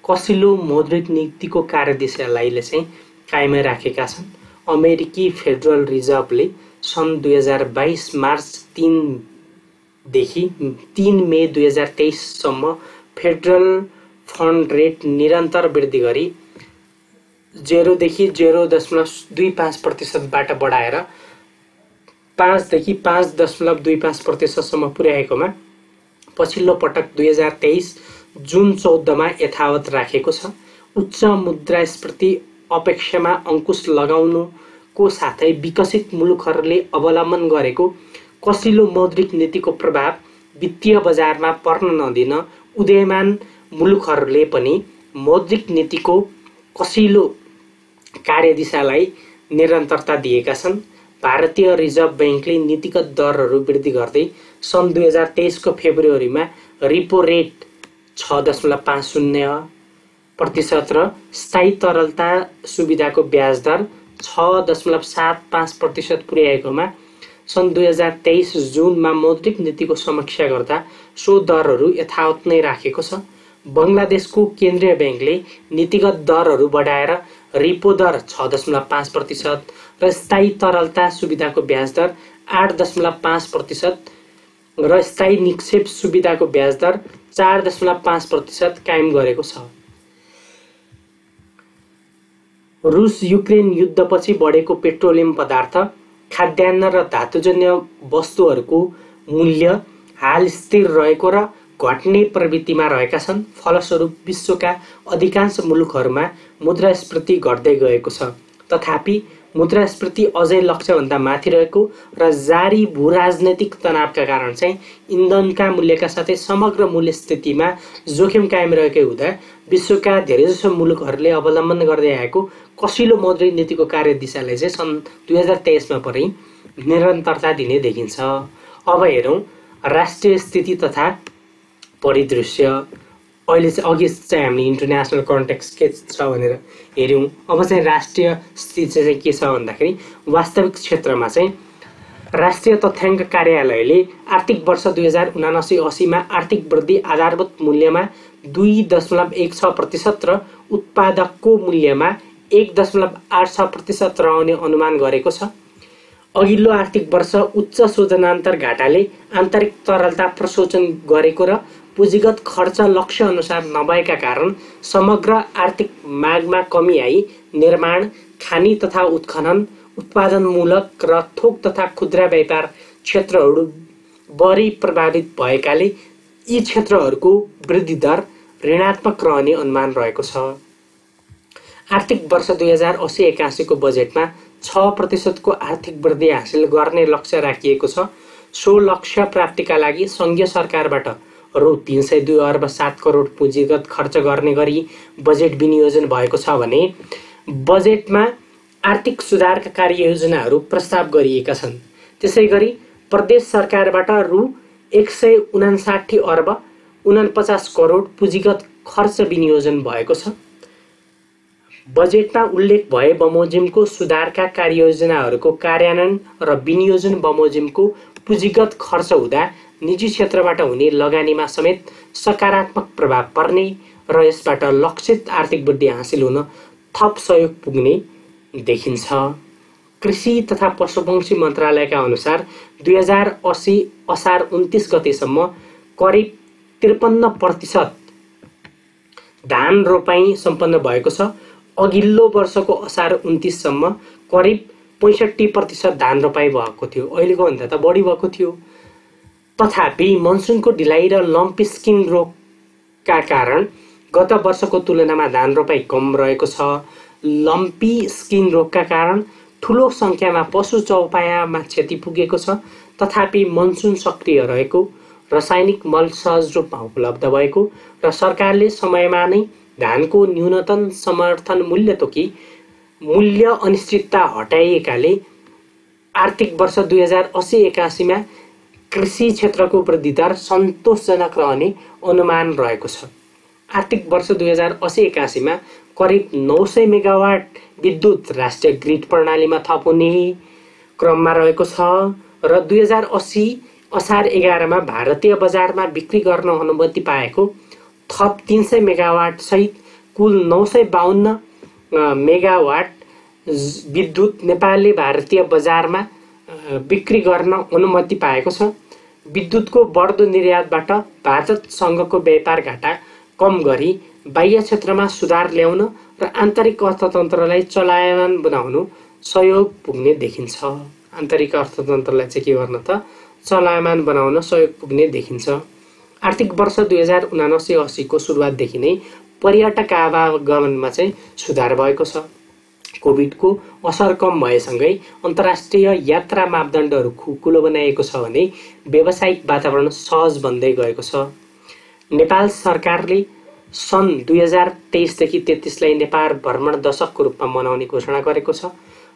A: कसिलो मौद्रिक नीतिको कार्यदिशालाई चाहिँ कायमै राखेका छन्। अमेरिकी फेडरल रिजर्भले सन् 2022 मार्च 3 देखि 3 मे 2023 सम्म फेडरल फन्ड रेट निरन्तर वृद्धि गरी 0 देखि 0.25% बाट बढाएर 5 देखि 5.25% सम्म पुर्याएकोमा पछिल्लो पटक 2023 जुन 14 मा यथावत राखेको छ। उच्च मुद्रास्फीति अपेक्षामा अंकुश लगाउनुको साथै विकसित मुलुकहरूले अवलम्बन गरेको कसिलो मौद्रिक नीतिको प्रभाव वित्तीय बजारमा पर्न नदिन उदयमान मुलुकहरूले पनि मौद्रिक नीतिको कसिलो कार्यदिशालाई निरन्तरता दिएका छन्। भारतीय रिजर्भ बैंकले नीतिगत दरहरू वृद्धि गर्दै सन् 2023 को फेब्रुअरीमा रिपो रेट 6.50% र स्थायी तरलता सुविधाको ब्याज दर 6.75% पुर्याएकोमा सन् 2023 जुनमा मौद्रिक नीतिको समीक्षा गर्दा सो दरहरू यथावत नै राखेको छ। बंगलादेशको केन्द्रीय बैंकले नीतिगत दरहरू बढाएर रिपो दर 6.5% र स्थायी तरलता सुविधाको ब्याज दर 8.5% र स्थायी निक्षेप सुविधाको ब्याज दर 4.5% कायम गरेको छ। रुस युक्रेन युद्धपछि बढेको पेट्रोलियम पदार्थ, खाद्यान्न र धातुजन्य वस्तुहरूको मूल्य हाल स्थिर रहेको र घट्ने प्रवृत्तिमा रहेका छन्। फलस्वरूप विश्वका अधिकांश मुलुकहरूमा मुद्रास्फीति घट्दै गएको छ। तथापि मुद्रास्फीति अझै लक्ष्यभन्दा माथि रहेको र जारी भूराजनैतिक तनावका कारण चाहिँ इन्धनका मूल्यका साथै समग्र मूल्य स्थितिमा जोखिम कायम रहेकै हुँदा विश्वका धेरैजसो मुलुकहरूले अवलम्बन गर्दै आएको कसिलो मौद्रिक नीतिको कार्यदिशाले चाहिँ सन् 2023 मा पनि निरन्तरता दिने देखिन्छ। अब हेरौँ राष्ट्रिय स्थिति तथा परिदृश्य। अहिले चाहिँ अघि चाहिँ हामीले इन्टरनेसनल कन्टेक्स्ट के छ भनेर हेर्यौँ। अब चाहिँ राष्ट्रिय स्थिति चाहिँ के छ भन्दाखेरि वास्तविक क्षेत्रमा चाहिँ राष्ट्रिय तथ्याङ्क कार्यालयले आर्थिक वर्ष 2079-80 मा आर्थिक वृद्धि आधारभूत मूल्यमा 2.16% र उत्पादकको मूल्यमा 1.86% रहने अनुमान गरेको छ। अघिल्लो आर्थिक वर्ष उच्च शोधनान्तर घाटाले आन्तरिक तरलता प्रशोचन गरेको र पुँजीगत खर्च लक्ष्य अनुसार नभएका कारण समग्र आर्थिक मागमा कमी आई निर्माण, खानी तथा उत्खनन, उत्पादनमूलक र थोक तथा खुद्रा व्यापार क्षेत्रहरू बढी प्रभावित भएकाले यी क्षेत्रहरूको वृद्धि दर ऋणात्मक रहने अनुमान रहेको छ। आर्थिक वर्ष 2080-81 को बजेटमा 6% को आर्थिक वृद्धि हासिल गर्ने लक्ष्य राखिएको छ। सो लक्ष्य प्राप्तिका लागि सङ्घीय सरकारबाट रु 302 अर्ब 7 करोड पुँजीगत खर्च गर्ने गरी बजेट विनियोजन भएको छ भने बजेटमा आर्थिक सुधारका कार्ययोजनाहरू प्रस्ताव गरिएका छन्। त्यसैगरी प्रदेश सरकारबाट रु 159 अर्ब 49 करोड पुँजीगत खर्च विनियोजन भएको छ। बजेटमा उल्लेख भए बमोजिमको सुधारका कार्ययोजनाहरूको कार्यान्वयन र विनियोजन बमोजिमको पुँजीगत खर्च हुँदा निजी क्षेत्रबाट हुने लगानीमा समेत सकारात्मक प्रभाव पर्ने र यसबाट लक्षित आर्थिक वृद्धि हासिल हुन थप सहयोग पुग्ने देखिन्छ। कृषि तथा पशुपक्षी मन्त्रालयका अनुसार 2080 असार 29 गतेसम्म करिब 53% धान रोपाई सम्पन्न भएको छ। अघिल्लो वर्षको असार 29 सम्म करिब 65% धान रोपाई भएको थियो। अहिलेको भन्दा त बढी भएको थियो। तथापि मनसुनको ढिलाइ र लम्पी स्किन रोगका कारण गत वर्षको तुलनामा धान रोपाई कम रहेको छ। लम्पी स्किन रोगका कारण ठूलो संख्यामा पशु चौपायामा क्षति पुगेको छ। तथापि मनसुन सक्रिय रहेको, रासायनिक मल सहज रूपमा उपलब्ध भएको र सरकारले समयमा नै धानको न्यूनतम समर्थन मूल्य तोकी मूल्य अनिश्चितता हटाइएकाले आर्थिक वर्ष 2080-81 मा कृषि क्षेत्रको वृद्धि दर सन्तोषजनक रहने अनुमान रहेको छ। आर्थिक वर्ष 2080-81 मा करिब 900 मेगावाट विद्युत राष्ट्रिय ग्रिड प्रणालीमा थप हुने क्रममा रहेको छ र 2080 असार 11 मा भारतीय बजारमा बिक्री गर्न अनुमति पाएको थप 300 मेगावाट सहित कुल 952 मेगावाट विद्युत नेपालले भारतीय बजारमा बिक्री गर्न अनुमति पाएको छ। विद्युतको बढ्दो निर्यातबाट भारतसँगको व्यापार घाटा कम गरी बाह्य क्षेत्रमा सुधार ल्याउन र आन्तरिक अर्थतन्त्रलाई चलायमान बनाउन सहयोग पुग्ने देखिन्छ। आन्तरिक अर्थतन्त्रलाई चाहिँ के गर्न त चलायमान बनाउन सहयोग पुग्ने देखिन्छ। आर्थिक वर्ष 2079-80 को सुरुवातदेखि नै पर्यटक आवागमनमा चाहिँ सुधार भएको छ। कोभिडको असर कम भएसँगै अन्तर्राष्ट्रिय यात्रा मापदण्डहरू खुकुलो बनाएको छ भने व्यावसायिक वातावरण सहज बन्दै गएको छ। नेपाल सरकारले सन् 2023 देखि 33 लाई नेपाल भ्रमण दशकको रूपमा मनाउने घोषणा गरेको छ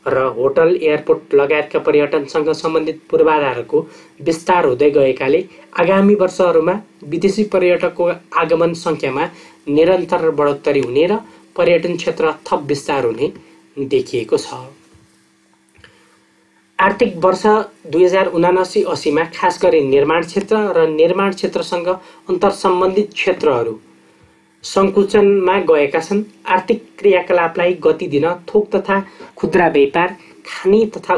A: र होटल, एयरपोर्ट लगायतका पर्यटनसँग सम्बन्धित पूर्वाधारको विस्तार हुँदै गएकाले आगामी वर्षहरूमा विदेशी पर्यटकको आगमन संख्यामा निरन्तर बढोत्तरी हुने र पर्यटन क्षेत्र थप विस्तार हुने देखिएको छ। आर्थिक वर्ष 2079-80 मा खास गरी निर्माण क्षेत्र र निर्माण क्षेत्रसँग अन्तर्सम्बन्धित क्षेत्रहरू सङ्कुचनमा गएका छन्। आर्थिक क्रियाकलापलाई गति दिन थोक तथा खुद्रा व्यापार, खानी तथा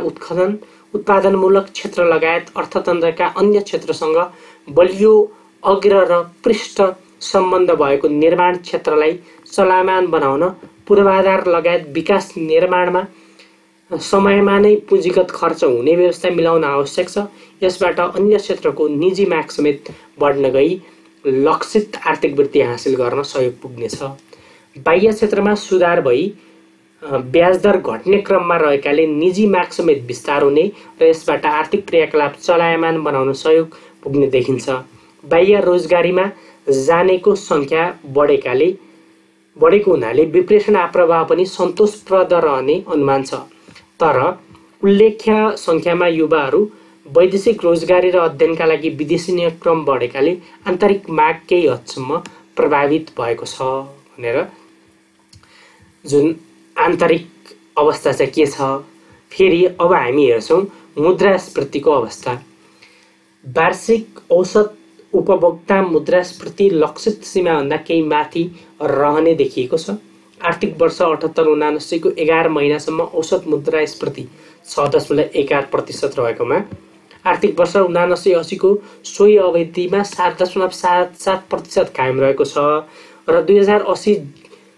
A: उत्पादनमूलक क्षेत्र लगायत अर्थतन्त्रका अन्य क्षेत्रसँग बलियो अग्र र पृष्ठ सम्बन्ध भएको निर्माण क्षेत्रलाई चलायमान बनाउन पूर्वाधार लगायत विकास निर्माणमा समयमा नै पुँजीगत खर्च हुने व्यवस्था मिलाउन आवश्यक छ। यसबाट अन्य क्षेत्रको निजी माग समेत बढ्न गई लक्षित आर्थिक वृद्धि हासिल गर्न सहयोग पुग्नेछ। बाह्य क्षेत्रमा सुधार भई ब्याजदर घट्ने क्रममा रहेकाले निजी माग समेत विस्तार हुने र यसबाट आर्थिक क्रियाकलाप चलायमान बनाउन सहयोग पुग्ने देखिन्छ। बाह्य रोजगारीमा जानेको संख्या बढेको हुनाले विप्रेषण प्रभाव पनि सन्तोषप्रद रहने अनुमान छ। तर उल्लेख्य संख्यामा युवाहरू वैदेशिक रोजगारी र अध्ययनका लागि विदेशी क्रम बढेकाले आन्तरिक माग केही हदसम्म प्रभावित भएको छ भनेर जुन आन्तरिक अवस्था चाहिँ के छ। फेरि अब हामी हेर्छौँ मुद्रास्फीतिको अवस्था। वार्षिक औसत उपभोक्ता मुद्रास्फीति लक्षित सीमाभन्दा केही माथि रहने देखिएको छ। आर्थिक वर्ष 78-79 को 11 महिनासम्म औसत मुद्रास्फीति 6.18% रहेकोमा आर्थिक वर्ष 79-80 को सोही अवधिमा 7.77% कायम रहेको छ र 2080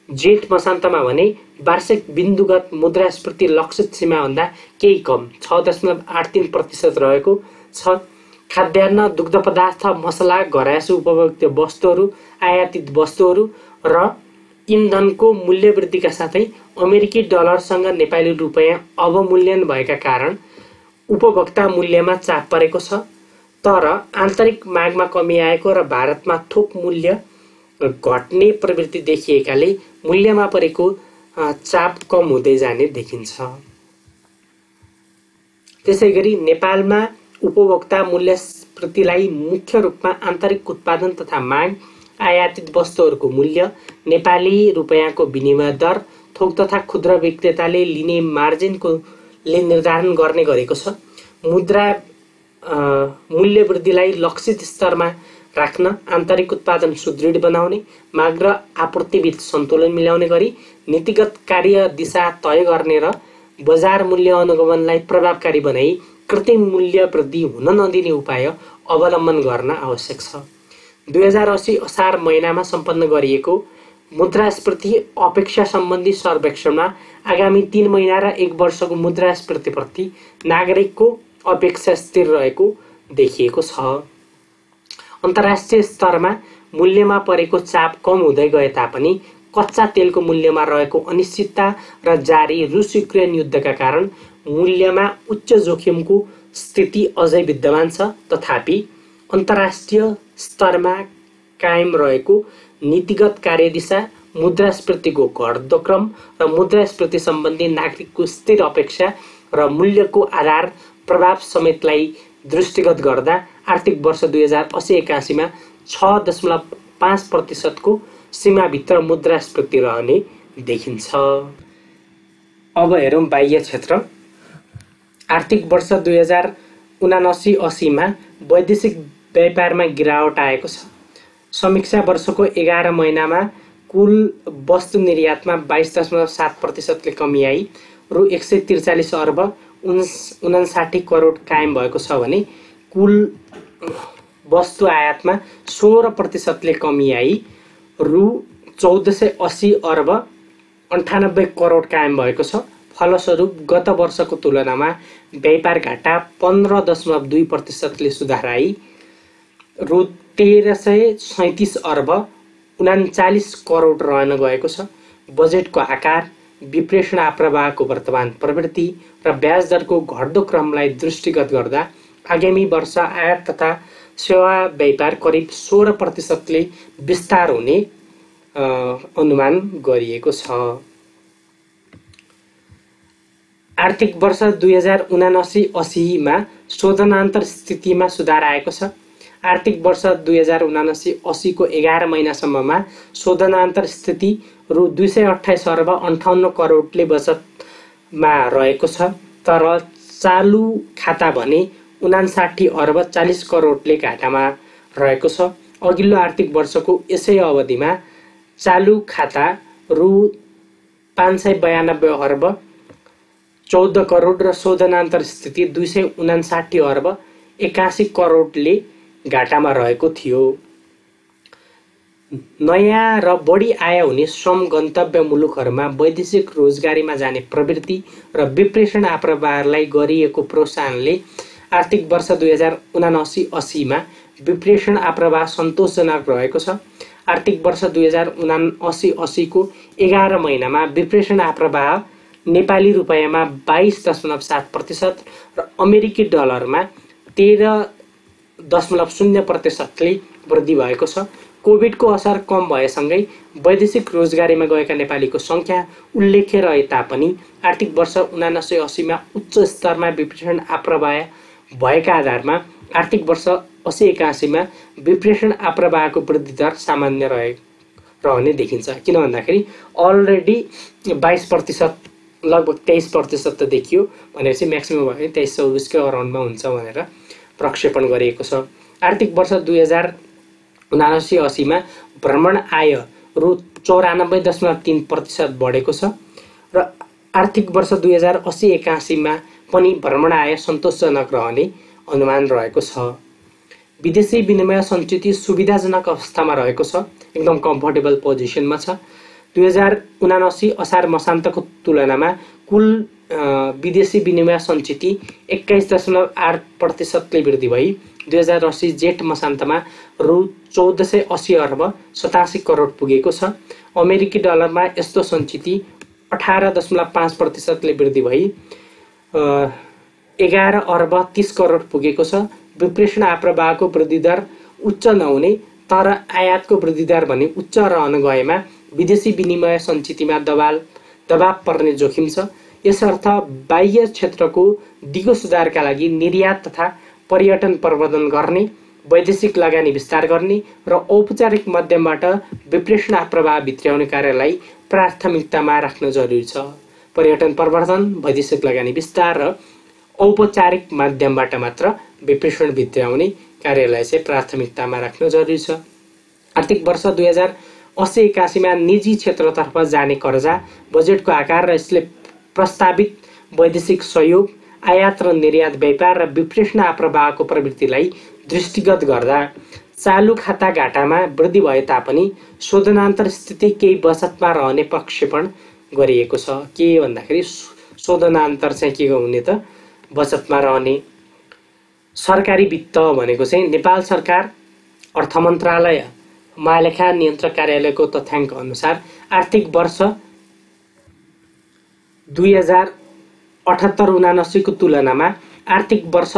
A: जेठ मसान्तमा भने वार्षिक बिन्दुगत मुद्रास्फीति लक्षित सीमाभन्दा केही कम 6.83% रहेको छ। खाद्यान्न, दुग्ध पदार्थ, मसला, घरायसी उपभोग्य वस्तुहरू, आयातित वस्तुहरू र इन्धनको मूल्य वृद्धिका साथै अमेरिकी डलरसँग नेपाली रुपैयाँ अवमूल्यन भएका कारण उपभोक्ता मूल्यमा चाप परेको छ। तर आन्तरिक मागमा कमी आएको र भारतमा थोक मूल्य घट्ने प्रवृत्ति देखिएकाले मूल्यमा परेको चाप कम हुँदै जाने देखिन्छ। त्यसैगरी नेपालमा उपभोक्ता मूल्यस्फीतिलाई मुख्य रूपमा आन्तरिक उत्पादन तथा माग, आयातित वस्तुहरूको मूल्य, नेपाली रुपैयाँको विनिमय दर, थोक तथा खुद्रा विक्रेताले लिने मार्जिनले निर्धारण गर्ने गरेको छ। मुद्रा मूल्य वृद्धिलाई लक्षित स्तरमा राख्न, आन्तरिक उत्पादन सुदृढ बनाउने, माग र आपूर्तिबीच सन्तुलन मिलाउने गरी नीतिगत कार्य दिशा तय गर्ने र बजार मूल्य अनुगमनलाई प्रभावकारी बनाई कृत्रिम मूल्य वृद्धि हुन नदिने उपाय अवलम्बन गर्न आवश्यक छ। 2080 असार महिनामा सम्पन्न गरिएको मुद्रास्फीति अपेक्षा सम्बन्धी सर्वेक्षणमा आगामी 3 महिना र 1 वर्षको मुद्रास्फीतिप्रति नागरिकको अपेक्षा स्थिर रहेको देखिएको छ। अन्तर्राष्ट्रिय स्तरमा मूल्यमा परेको चाप कम हुँदै गए तापनि कच्चा तेलको मूल्यमा रहेको अनिश्चितता र जारी रुस युक्रेन युद्धका कारण मूल्यमा उच्च जोखिमको स्थिति अझै विद्यमान छ। तथापि अन्तर्राष्ट्रिय स्तरमा कायम रहेको नीतिगत कार्यदिशा, मुद्रास्फीतिको घट्दो क्रम र मुद्रास्फीति सम्बन्धी नागरिकको स्थिर अपेक्षा र मूल्यको आधार प्रभाव समेतलाई दृष्टिगत गर्दा आर्थिक वर्ष 2080-81 मा 6.5% को सीमाभित्र मुद्रास्फीति रहने देखिन्छ। अब हेरौँ बाह्य क्षेत्र। आर्थिक वर्ष 2079-80 मा वैदेशिक व्यापारमा गिरावट आएको छ। समीक्षा वर्षको 11 महिनामा कुल वस्तु निर्यातमा 22.7% ले कमी आई रु 143 अर्ब 59 करोड कायम भएको छ भने कुल वस्तु आयातमा 16% ले कमी आई रु 1480 अर्ब 98 करोड कायम भएको छ। फलस्वरूप गत वर्षको तुलनामा व्यापार घाटा 15.2% ले सुधार आई रु 1337 अर्ब 39 करोड रहन गएको छ। बजेटको आकार, विप्रेषण आप्रवाहको वर्तमान प्रवृत्ति र ब्याज दरको घट्दो क्रमलाई दृष्टिगत गर्दा आगामी वर्ष आयात तथा सेवा व्यापार करिब 16% ले विस्तार हुने अनुमान गरिएको छ। आर्थिक वर्ष 2079-80 मा शोधनान्तर स्थितिमा सुधार आएको छ। आर्थिक वर्ष 2079-80 को 11 महिनासम्ममा शोधनान्तर स्थिति रु 228 अर्ब 58 करोडले बचतमा रहेको छ। तर चालु खाता भने 59 अर्ब 40 करोडले घाटामा रहेको छ। अघिल्लो आर्थिक वर्षको यसै अवधिमा चालु खाता रु 592 अर्ब 14 करोड र शोधनान्तर स्थिति 259 अर्ब 81 करोडले घाटामा रहेको थियो। नयाँ र बढी आय हुने श्रम गन्तव्य मुलुकहरूमा वैदेशिक रोजगारीमा जाने प्रवृत्ति र विप्रेषण आप्रवाहलाई गरिएको प्रोत्साहनले आर्थिक वर्ष 2079-80 मा विप्रेषण आप्रवाह सन्तोषजनक रहेको छ। आर्थिक वर्ष 2079-80 को 11 महिनामा विप्रेषण आप्रवाह नेपाली रुपैयाँमा 22.7% र अमेरिकी डलरमा 13.0% ले वृद्धि भएको छ। कोभिडको असर कम भएसँगै वैदेशिक रोजगारीमा गएका नेपालीको सङ्ख्या उल्लेख्य रहे तापनि आर्थिक वर्ष 79-80 मा उच्च स्तरमा विप्रेषण आप्रवाह भएका आधारमा आर्थिक वर्ष 80-81 मा विप्रेषण आप्रवाहको वृद्धि दर सामान्य रहने देखिन्छ। किन भन्दाखेरि अलरेडी 22% लगभग 23% त देखियो भनेपछि म्याक्सिमम भयो 23-24 को अराउन्डमा हुन्छ भनेर प्रक्षेपण गरिएको छ। आर्थिक वर्ष 2079-80 मा भ्रमण आय रु 94.3% बढेको छ र आर्थिक वर्ष 2080-81 मा पनि भ्रमण आय सन्तोषजनक रहने अनुमान रहेको छ। विदेशी विनिमय सञ्चित सुविधाजनक अवस्थामा रहेको छ, एकदम कम्फर्टेबल पोजिसनमा छ। 2079 असार मसान्तको तुलनामा कुल विदेशी विनिमय सञ्चित 21.8% ले वृद्धि भई 2080 जेठ मसान्तमा रु 1480 अर्ब 87 करोड पुगेको छ। अमेरिकी डलरमा यस्तो सञ्चित 18.5% वृद्धि भई 11 अर्ब 30 करोड पुगेको छ। विप्रेषण आप्रवाहको वृद्धि दर उच्च नहुने तर आयातको वृद्धि दर भने उच्च रहन गएमा विदेशी विनिमय सञ्चितमा दबाव पर्ने जोखिम छ। यसर्थ बाह्य क्षेत्रको दिगो सुधारका लागि निर्यात तथा पर्यटन प्रवर्धन गर्ने, वैदेशिक लगानी विस्तार गर्ने र औपचारिक माध्यमबाट विप्रेषण आप्रवाह भित्र्याउने कार्यलाई प्राथमिकतामा राख्न जरुरी छ। पर्यटन प्रवर्धन, वैदेशिक लगानी विस्तार र औपचारिक माध्यमबाट मात्र विप्रेषण भित्र्याउने कार्यलाई चाहिँ प्राथमिकतामा राख्न जरुरी छ। आर्थिक वर्ष 2080-81 मा निजी क्षेत्रतर्फ जाने कर्जा, बजेटको आकार र यसले प्रस्तावित वैदेशिक सहयोग, आयात र निर्यात व्यापार र विप्रेषण आप्रवाहको प्रवृत्तिलाई दृष्टिगत गर्दा चालु खाता घाटामा वृद्धि भए तापनि शोधनान्तर स्थिति केही बचतमा रहने प्रक्षेपण गरिएको छ। के भन्दाखेरि शोधनान्तर चाहिँ के हुने त बचतमा रहने। सरकारी वित्त भनेको चाहिँ नेपाल सरकार अर्थ मन्त्रालय महालेखा नियन्त्रक कार्यालयको तथ्याङ्क अनुसार आर्थिक वर्ष 2078-79 को तुलनामा आर्थिक वर्ष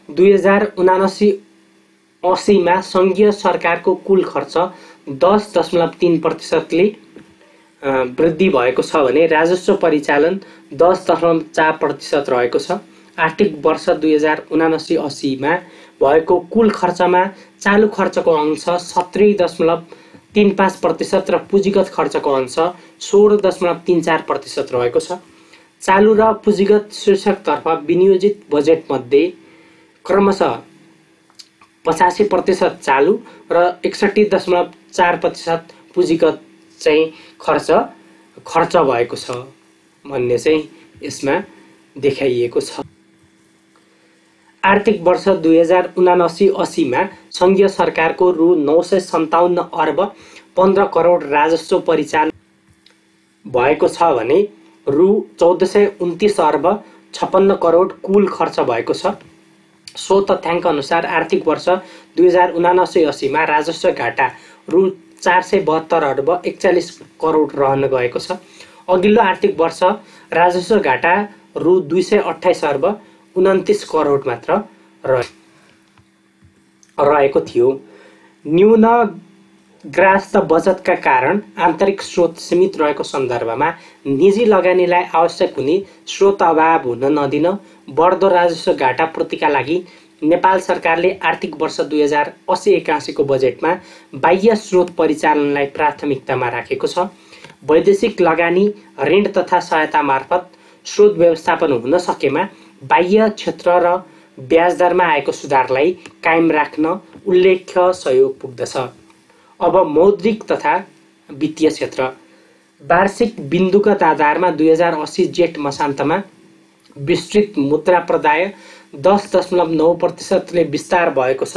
A: 2079-80 मा संघीय सरकारको कुल खर्च 10.3% ले वृद्धि भएको छ भने राजस्व परिचालन 10.4% रहेको छ। आर्थिक वर्ष 2079-80 मा भएको कुल खर्चमा चालु खर्चको अंश 70.35% र पुँजीगत खर्चको अंश 16.34% रहेको छ। चालु र पुँजीगत शीर्षकतर्फ विनियोजित बजेट मध्ये क्रमशः 85% चालु र 61.4% पुँजीगत चाहिँ खर्च भएको छ भन्ने चाहिँ यसमा देखाइएको छ। आर्थिक वर्ष 2079-80 मा संघीय सरकारको रु 957 अर्ब 15 करोड राजस्व परिचालन भएको छ भने रु 1429 अर्ब 56 करोड कुल खर्च भएको छ। सो तथ्याङ्क अनुसार आर्थिक वर्ष 2079-80 मा राजस्व घाटा रु 472 अर्ब 41 करोड रहन गएको छ। अघिल्लो आर्थिक वर्ष राजस्व घाटा रु 228 अर्ब 29 करोड मात्र रहेको थियो। न्यून ग्रास्त बचतका कारण आन्तरिक स्रोत सीमित रहेको सन्दर्भमा निजी लगानीलाई आवश्यक हुने स्रोत अभाव हुन नदिन बढ्दो राजस्व घाटा पूर्तिका लागि नेपाल सरकारले आर्थिक वर्ष 2080-81 को बजेटमा बाह्य स्रोत परिचालनलाई प्राथमिकतामा राखेको छ। वैदेशिक लगानी, ऋण तथा सहायता मार्फत स्रोत व्यवस्थापन हुन सकेमा बाह्य क्षेत्र र ब्याज दरमा आएको सुधारलाई कायम राख्न उल्लेख्य सहयोग पुग्दछ। अब मौद्रिक तथा वित्तीय क्षेत्र। वार्षिक बिन्दुगत आधारमा 2080 जेठ मसान्तमा विस्तृत मुद्रा प्रदाय 10.9% ले विस्तार भएको छ।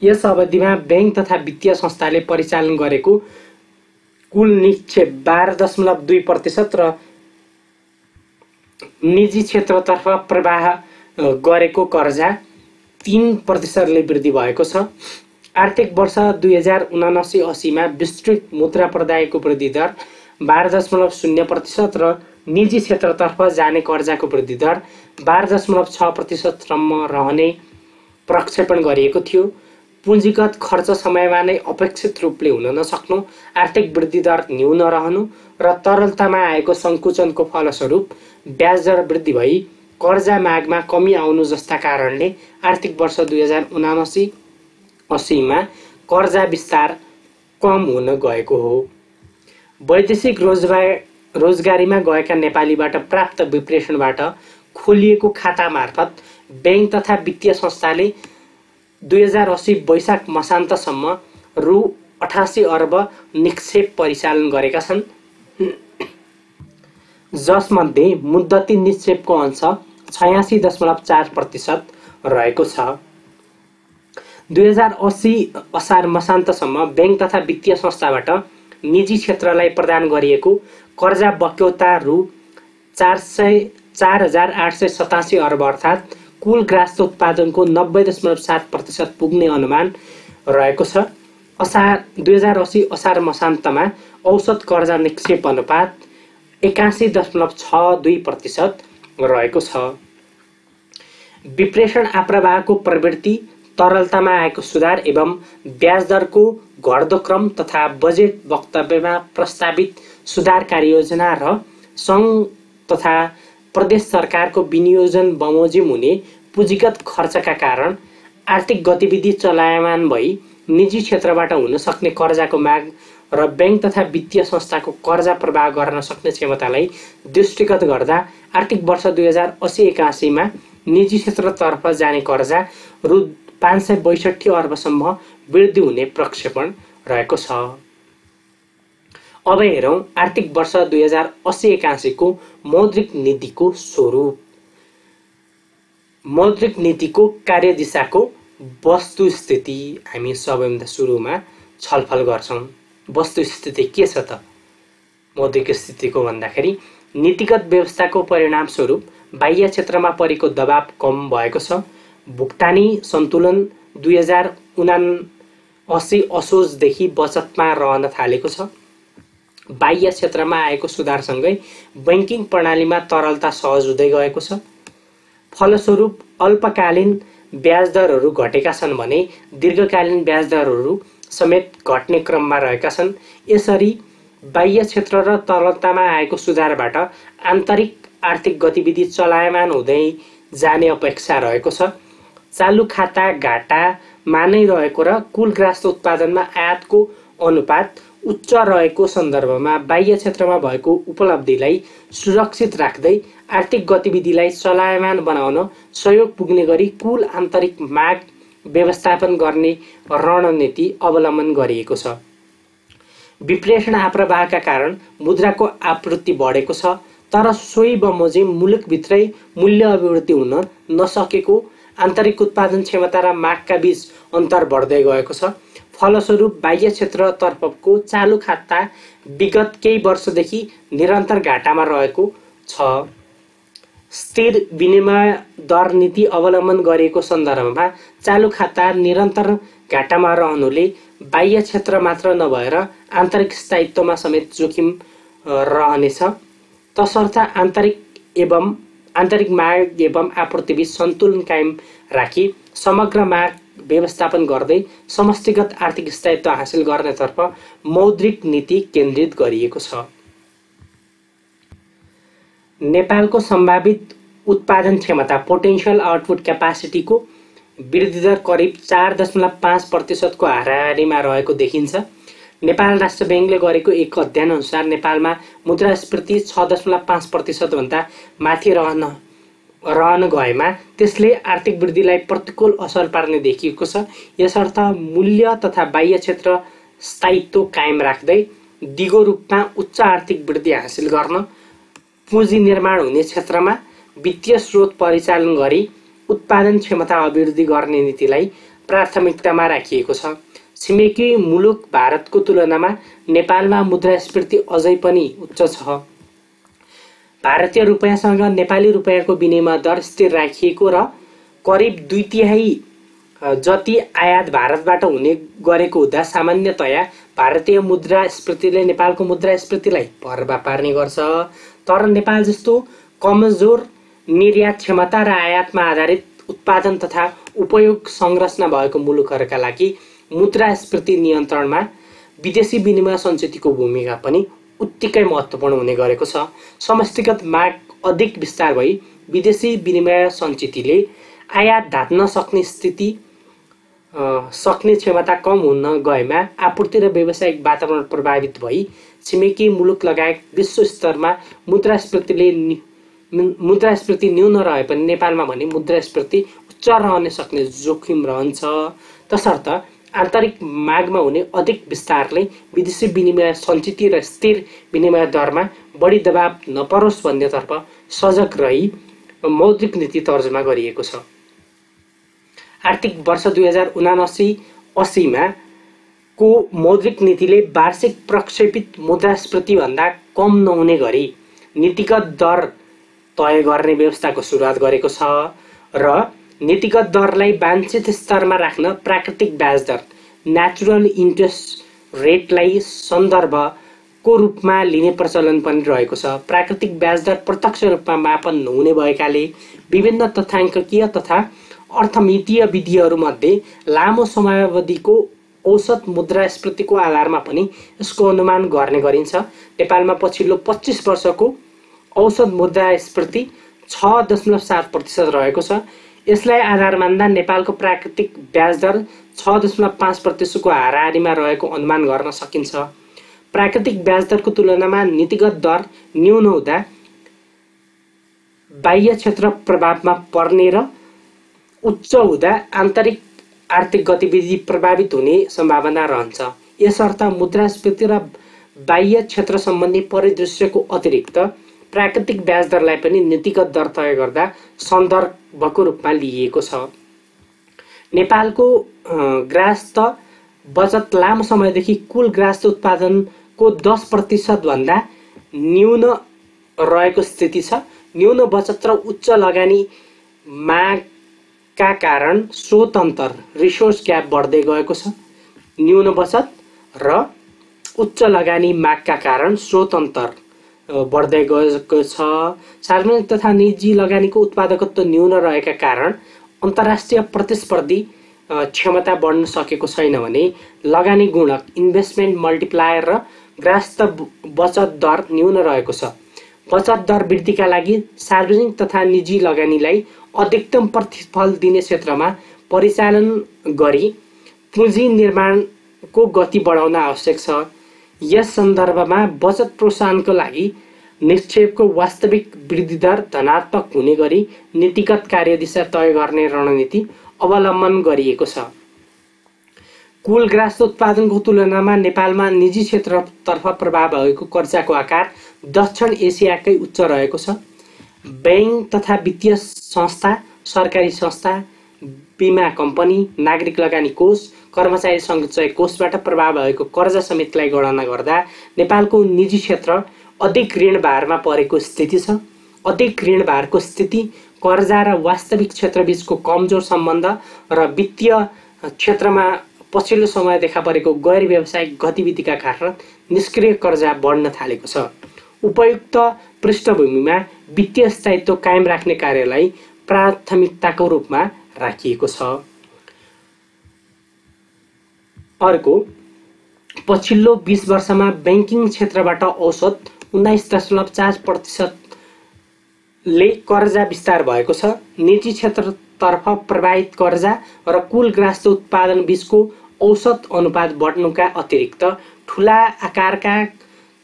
A: यस अवधिमा बैंक तथा वित्तीय संस्थाले परिचालन गरेको कुल निक्षेप 12.2% र निजी क्षेत्रतर्फ प्रवाह गरेको कर्जा 3% ले वृद्धि भएको छ। आर्थिक वर्ष 2079-80 मा विस्तृत मुद्रा प्रदायको वृद्धि दर 12.0% र निजी क्षेत्रतर्फ जाने कर्जाको वृद्धि दर 12.6% सम्म रहने प्रक्षेपण गरिएको थियो। पुँजीगत खर्च समयमा नै अपेक्षित रूपले हुन नसक्नु, आर्थिक वृद्धि दर न्यून रहनु र तरलतामा आएको सङ्कुचनको फलस्वरूप ब्याज दर वृद्धि भई कर्जा मागमा कमी आउनु जस्ता कारणले आर्थिक वर्ष 2079-80 मा कर्जा विस्तार कम हुन गएको हो। वैदेशिक रोजगारीमा गएका नेपालीबाट प्राप्त विप्रेषणबाट खोलिएको खाता मार्फत बैंक तथा वित्तीय संस्थाले 2080 वैशाख मसान्तसम्म रु 88 अर्ब निक्षेप परिचालन गरेका छन्, जसमध्ये मुद्दती निक्षेपको अंश 86.4% रहेको छ। 2080 असार मसान्तसम्म बैंक तथा वित्तीय संस्थाबाट निजी क्षेत्रलाई प्रदान गरिएको कर्जा बक्यौता रु 4,887 अर्ब अर्थात् कुल ग्रास उत्पादनको 90.7% पुग्ने अनुमान रहेको छ। 2080 असार मसान्तमा औसत कर्जा निक्षेप अनुपात 81.62% रहेको छ। विप्रेषण आप्रवाहको प्रवृत्ति, तरलतामा आएको सुधार एवं ब्याज दरको घट्दो क्रम तथा बजेट वक्तव्यमा प्रस्तावित सुधार कार्ययोजना र सङ्घ तथा प्रदेश सरकारको विनियोजन बमोजिम हुने पुँजीगत खर्चका कारण आर्थिक गतिविधि चलायमान भई निजी क्षेत्रबाट हुन सक्ने कर्जाको माग र बैंक तथा वित्तीय संस्थाको कर्जा प्रवाह गर्न सक्ने क्षमतालाई दृष्टिगत गर्दा आर्थिक वर्ष 2080-81 मा निजी क्षेत्रतर्फ जाने कर्जा रु 562 अर्बसम्म वृद्धि हुने प्रक्षेपण रहेको छ। अब हेरौँ आर्थिक वर्ष 2080-81 को मौद्रिक नीतिको स्वरूप। मौद्रिक नीतिको कार्यदिशाको वस्तुस्थिति हामी सबैभन्दा सुरुमा छलफल गर्छौँ। वस्तुस्थिति के छ त मौद्रिक स्थितिको भन्दाखेरि नीतिगत व्यवस्थाको परिणामस्वरूप बाह्य क्षेत्रमा परेको दबाव कम भएको छ। भुक्तानी सन्तुलन 2079 असोजदेखि बचतमा रहन थालेको छ। बाह्य क्षेत्रमा आएको सुधारसँगै बैंकिङ प्रणालीमा तरलता सहज हुँदै गएको छ। फलस्वरूप अल्पकालीन ब्याज दरहरू घटेका छन् भने दीर्घकालीन ब्याज दरहरू समेत घट्ने क्रममा रहेका छन्। यसरी बाह्य क्षेत्र र तरलतामा आएको सुधारबाट आन्तरिक आर्थिक गतिविधि चलायमान हुँदै जाने अपेक्षा रहेको छ। चालु खाता घाटामा नै रहेको र कुल ग्रास उत्पादनमा आयातको अनुपात उच्च रहेको सन्दर्भमा बाह्य क्षेत्रमा भएको उपलब्धिलाई सुरक्षित राख्दै आर्थिक गतिविधिलाई चलायमान बनाउन सहयोग पुग्ने गरी कुल आन्तरिक माग व्यवस्थापन गर्ने रणनीति अवलम्बन गरिएको छ। विप्रेषण आप्रवाहका कारण मुद्राको आपूर्ति बढेको छ, तर सोही बमोजिम मुलुकभित्रै मूल्य अभिवृद्धि हुन नसकेको आन्तरिक उत्पादन क्षमता र मागका बीच अन्तर बढ्दै गएको छ। फलस्वरूप बाह्य क्षेत्रतर्फको चालु खाता विगत केही वर्षदेखि निरन्तर घाटामा रहेको छ। स्थिर विनिमय दर नीति अवलम्बन गरिएको सन्दर्भमा चालु खाता निरन्तर घाटामा रहनुले बाह्य क्षेत्र मात्र नभएर आन्तरिक स्थायित्वमा समेत जोखिम रहनेछ। तसर्थ आन्तरिक माग एवं आपूर्तिबीच सन्तुलन कायम राखी समग्र माग व्यवस्थापन गर्दै समष्टिगत आर्थिक स्थायित्व हासिल गर्नेतर्फ मौद्रिक नीति केन्द्रित गरिएको छ। नेपालको सम्भावित उत्पादन क्षमता पोटेन्शियल आउटपुट क्यापासिटीको वृद्धि दर करिब 4.5% को हाराहारीमा रहेको देखिन्छ। नेपाल राष्ट्र बैंकले गरेको एक अध्ययन अनुसार नेपालमा मुद्रास्फीति 6.5% भन्दा माथि रहन गएमा त्यसले आर्थिक वृद्धिलाई प्रतिकूल असर पार्ने देखिएको छ। यसर्थ मूल्य तथा बाह्य क्षेत्र स्थायित्व कायम राख्दै दिगो रूपमा उच्च आर्थिक वृद्धि हासिल गर्न पुँजी निर्माण हुने क्षेत्रमा वित्तीय स्रोत परिचालन गरी उत्पादन क्षमता अभिवृद्धि गर्ने नीतिलाई प्राथमिकतामा राखिएको छ। छिमेकी मुलुक भारतको तुलनामा नेपालमा मुद्रास्फीति अझै पनि उच्च छ। भारतीय रुपैयाँसँग नेपाली रुपैयाँको विनिमय दर स्थिर राखिएको र करिब 2/3 जति आयात भारतबाट हुने गरेको हुँदा सामान्यतया भारतीय मुद्रास्फीतिले नेपालको मुद्रास्फीतिलाई प्रभाव पार्ने गर्छ। तर नेपाल जस्तो कमजोर निर्यात क्षमता र आयातमा आधारित उत्पादन तथा उपयोग संरचना भएको मुलुकहरूका लागि मुद्रास्फीति नियन्त्रणमा विदेशी विनिमय सञ्चितको भूमिका पनि उत्तिकै महत्त्वपूर्ण हुने गरेको छ। समष्टिगत माग अधिक विस्तार भई विदेशी विनिमय सञ्चितले आयात ढाक्न सक्ने क्षमता कम हुन गएमा आपूर्ति र व्यावसायिक वातावरण प्रभावित भई छिमेकी मुलुक लगायत विश्व स्तरमा मुद्रास्फीति न्यून रहे पनि नेपालमा भने मुद्रास्फीति उच्च रहन सक्ने जोखिम रहन्छ। तसर्थ आन्तरिक मागमा हुने अधिक विस्तारले विदेशी विनिमय सञ्चित र स्थिर विनिमय दरमा बढी दबाव नपरोस् भन्नेतर्फ सजग रही मौद्रिक नीति तर्जुमा गरिएको छ। आर्थिक वर्ष 2079-80 मा को मौद्रिक नीतिले वार्षिक प्रक्षेपित मुद्रास्फीति भन्दा कम नहुने गरी नीतिगत दर तय गर्ने व्यवस्थाको सुरुवात गरेको छ। र नीतिगत दरलाई वाञ्छित स्तरमा राख्न प्राकृतिक ब्याज दर नेचुरल इन्ट्रेस्ट रेटलाई सन्दर्भको रूपमा लिने प्रचलन पनि रहेको छ। प्राकृतिक ब्याज दर प्रत्यक्ष रूपमा मापन नहुने भएकाले विभिन्न तथ्याङ्ककीय तथा अर्थमितीय विधिहरूमध्ये लामो समयावधिको औसत मुद्रास्फीतिको आधारमा पनि यसको अनुमान गर्ने गरिन्छ। नेपालमा पछिल्लो 25 वर्षको औसत मुद्रास्फीति 6.7% रहेको छ। यसलाई आधार मान्दा नेपालको प्राकृतिक ब्याज दर 6.5% को हाराहारीमा रहेको अनुमान गर्न सकिन्छ। प्राकृतिक ब्याज दरको तुलनामा नीतिगत दर न्यून हुँदा बाह्य क्षेत्र प्रभावमा पर्ने र उच्च हुँदा आन्तरिक आर्थिक गतिविधि प्रभावित हुने सम्भावना रहन्छ। यसर्थ मुद्रास्फीति र बाह्य क्षेत्र सम्बन्धी परिदृश्यको अतिरिक्त प्राकृतिक ब्याज दरलाई पनि नीतिगत दर तय गर्दा सन्दर्भको रूपमा लिइएको छ। नेपालको ग्राहस्थ बचत लामो समयदेखि कुल ग्राहस्थ उत्पादनको 10% भन्दा न्यून रहेको स्थिति छ। न्यून बचत र उच्च लगानी मागका कारण स्रोत अन्तर रिसोर्स ग्याप बढ्दै गएको छ। न्यून बचत र उच्च लगानी मागका कारण स्रोत अन्तर बढ्दै गएको छ। सार्वजनिक तथा निजी लगानीको उत्पादकत्व न्यून रहेका कारण अन्तर्राष्ट्रिय प्रतिस्पर्धी क्षमता बढ्न सकेको छैन भने लगानी गुणक इन्भेस्टमेन्ट मल्टिप्लायर र ग्राहस्थ बचत दर न्यून रहेको छ। बचत दर वृद्धिका लागि सार्वजनिक तथा निजी लगानीलाई अधिकतम प्रतिफल दिने क्षेत्रमा परिचालन गरी पुँजी निर्माणको गति बढाउन आवश्यक छ। यस सन्दर्भमा बचत प्रोत्साहनको लागि निक्षेपको वास्तविक वृद्धि दर धनात्मक हुने गरी नीतिगत कार्यदिशा तय गर्ने रणनीति अवलम्बन गरिएको छ। कुल ग्राहस्थ उत्पादनको तुलनामा नेपालमा निजी क्षेत्रतर्फ प्रभाव भएको कर्जाको आकार दक्षिण एसियाकै उच्च रहेको छ। बैंक तथा वित्तीय संस्था, सरकारी संस्था, बीमा कम्पनी, नागरिक लगानी कोष, कर्मचारी सञ्चय कोषबाट प्रभाव भएको कर्जा समेतलाई गणना गर्दा नेपालको निजी क्षेत्र अधिक ऋण भारमा परेको स्थिति छ। अधिक ऋण भारको स्थिति कर्जा र वास्तविक क्षेत्रबीचको कमजोर सम्बन्ध र वित्तीय क्षेत्रमा पछिल्लो समय देखा परेको गैर व्यावसायिक गतिविधिका कारण निष्क्रिय कर्जा बढ्न थालेको छ। उपयुक्त पृष्ठभूमिमा वित्तीय स्थायित्व कायम राख्ने कार्यलाई प्राथमिकताको रूपमा राखिएको छ। अर्को, पछिल्लो 20 वर्षमा बैंकिङ क्षेत्रबाट औसत 19.4% ले कर्जा विस्तार भएको छ। निजी क्षेत्रतर्फ प्रवाहित कर्जा र कुल ग्राहस्थ उत्पादन बीचको औसत अनुपात बढ्नुका अतिरिक्त ठूला आकारका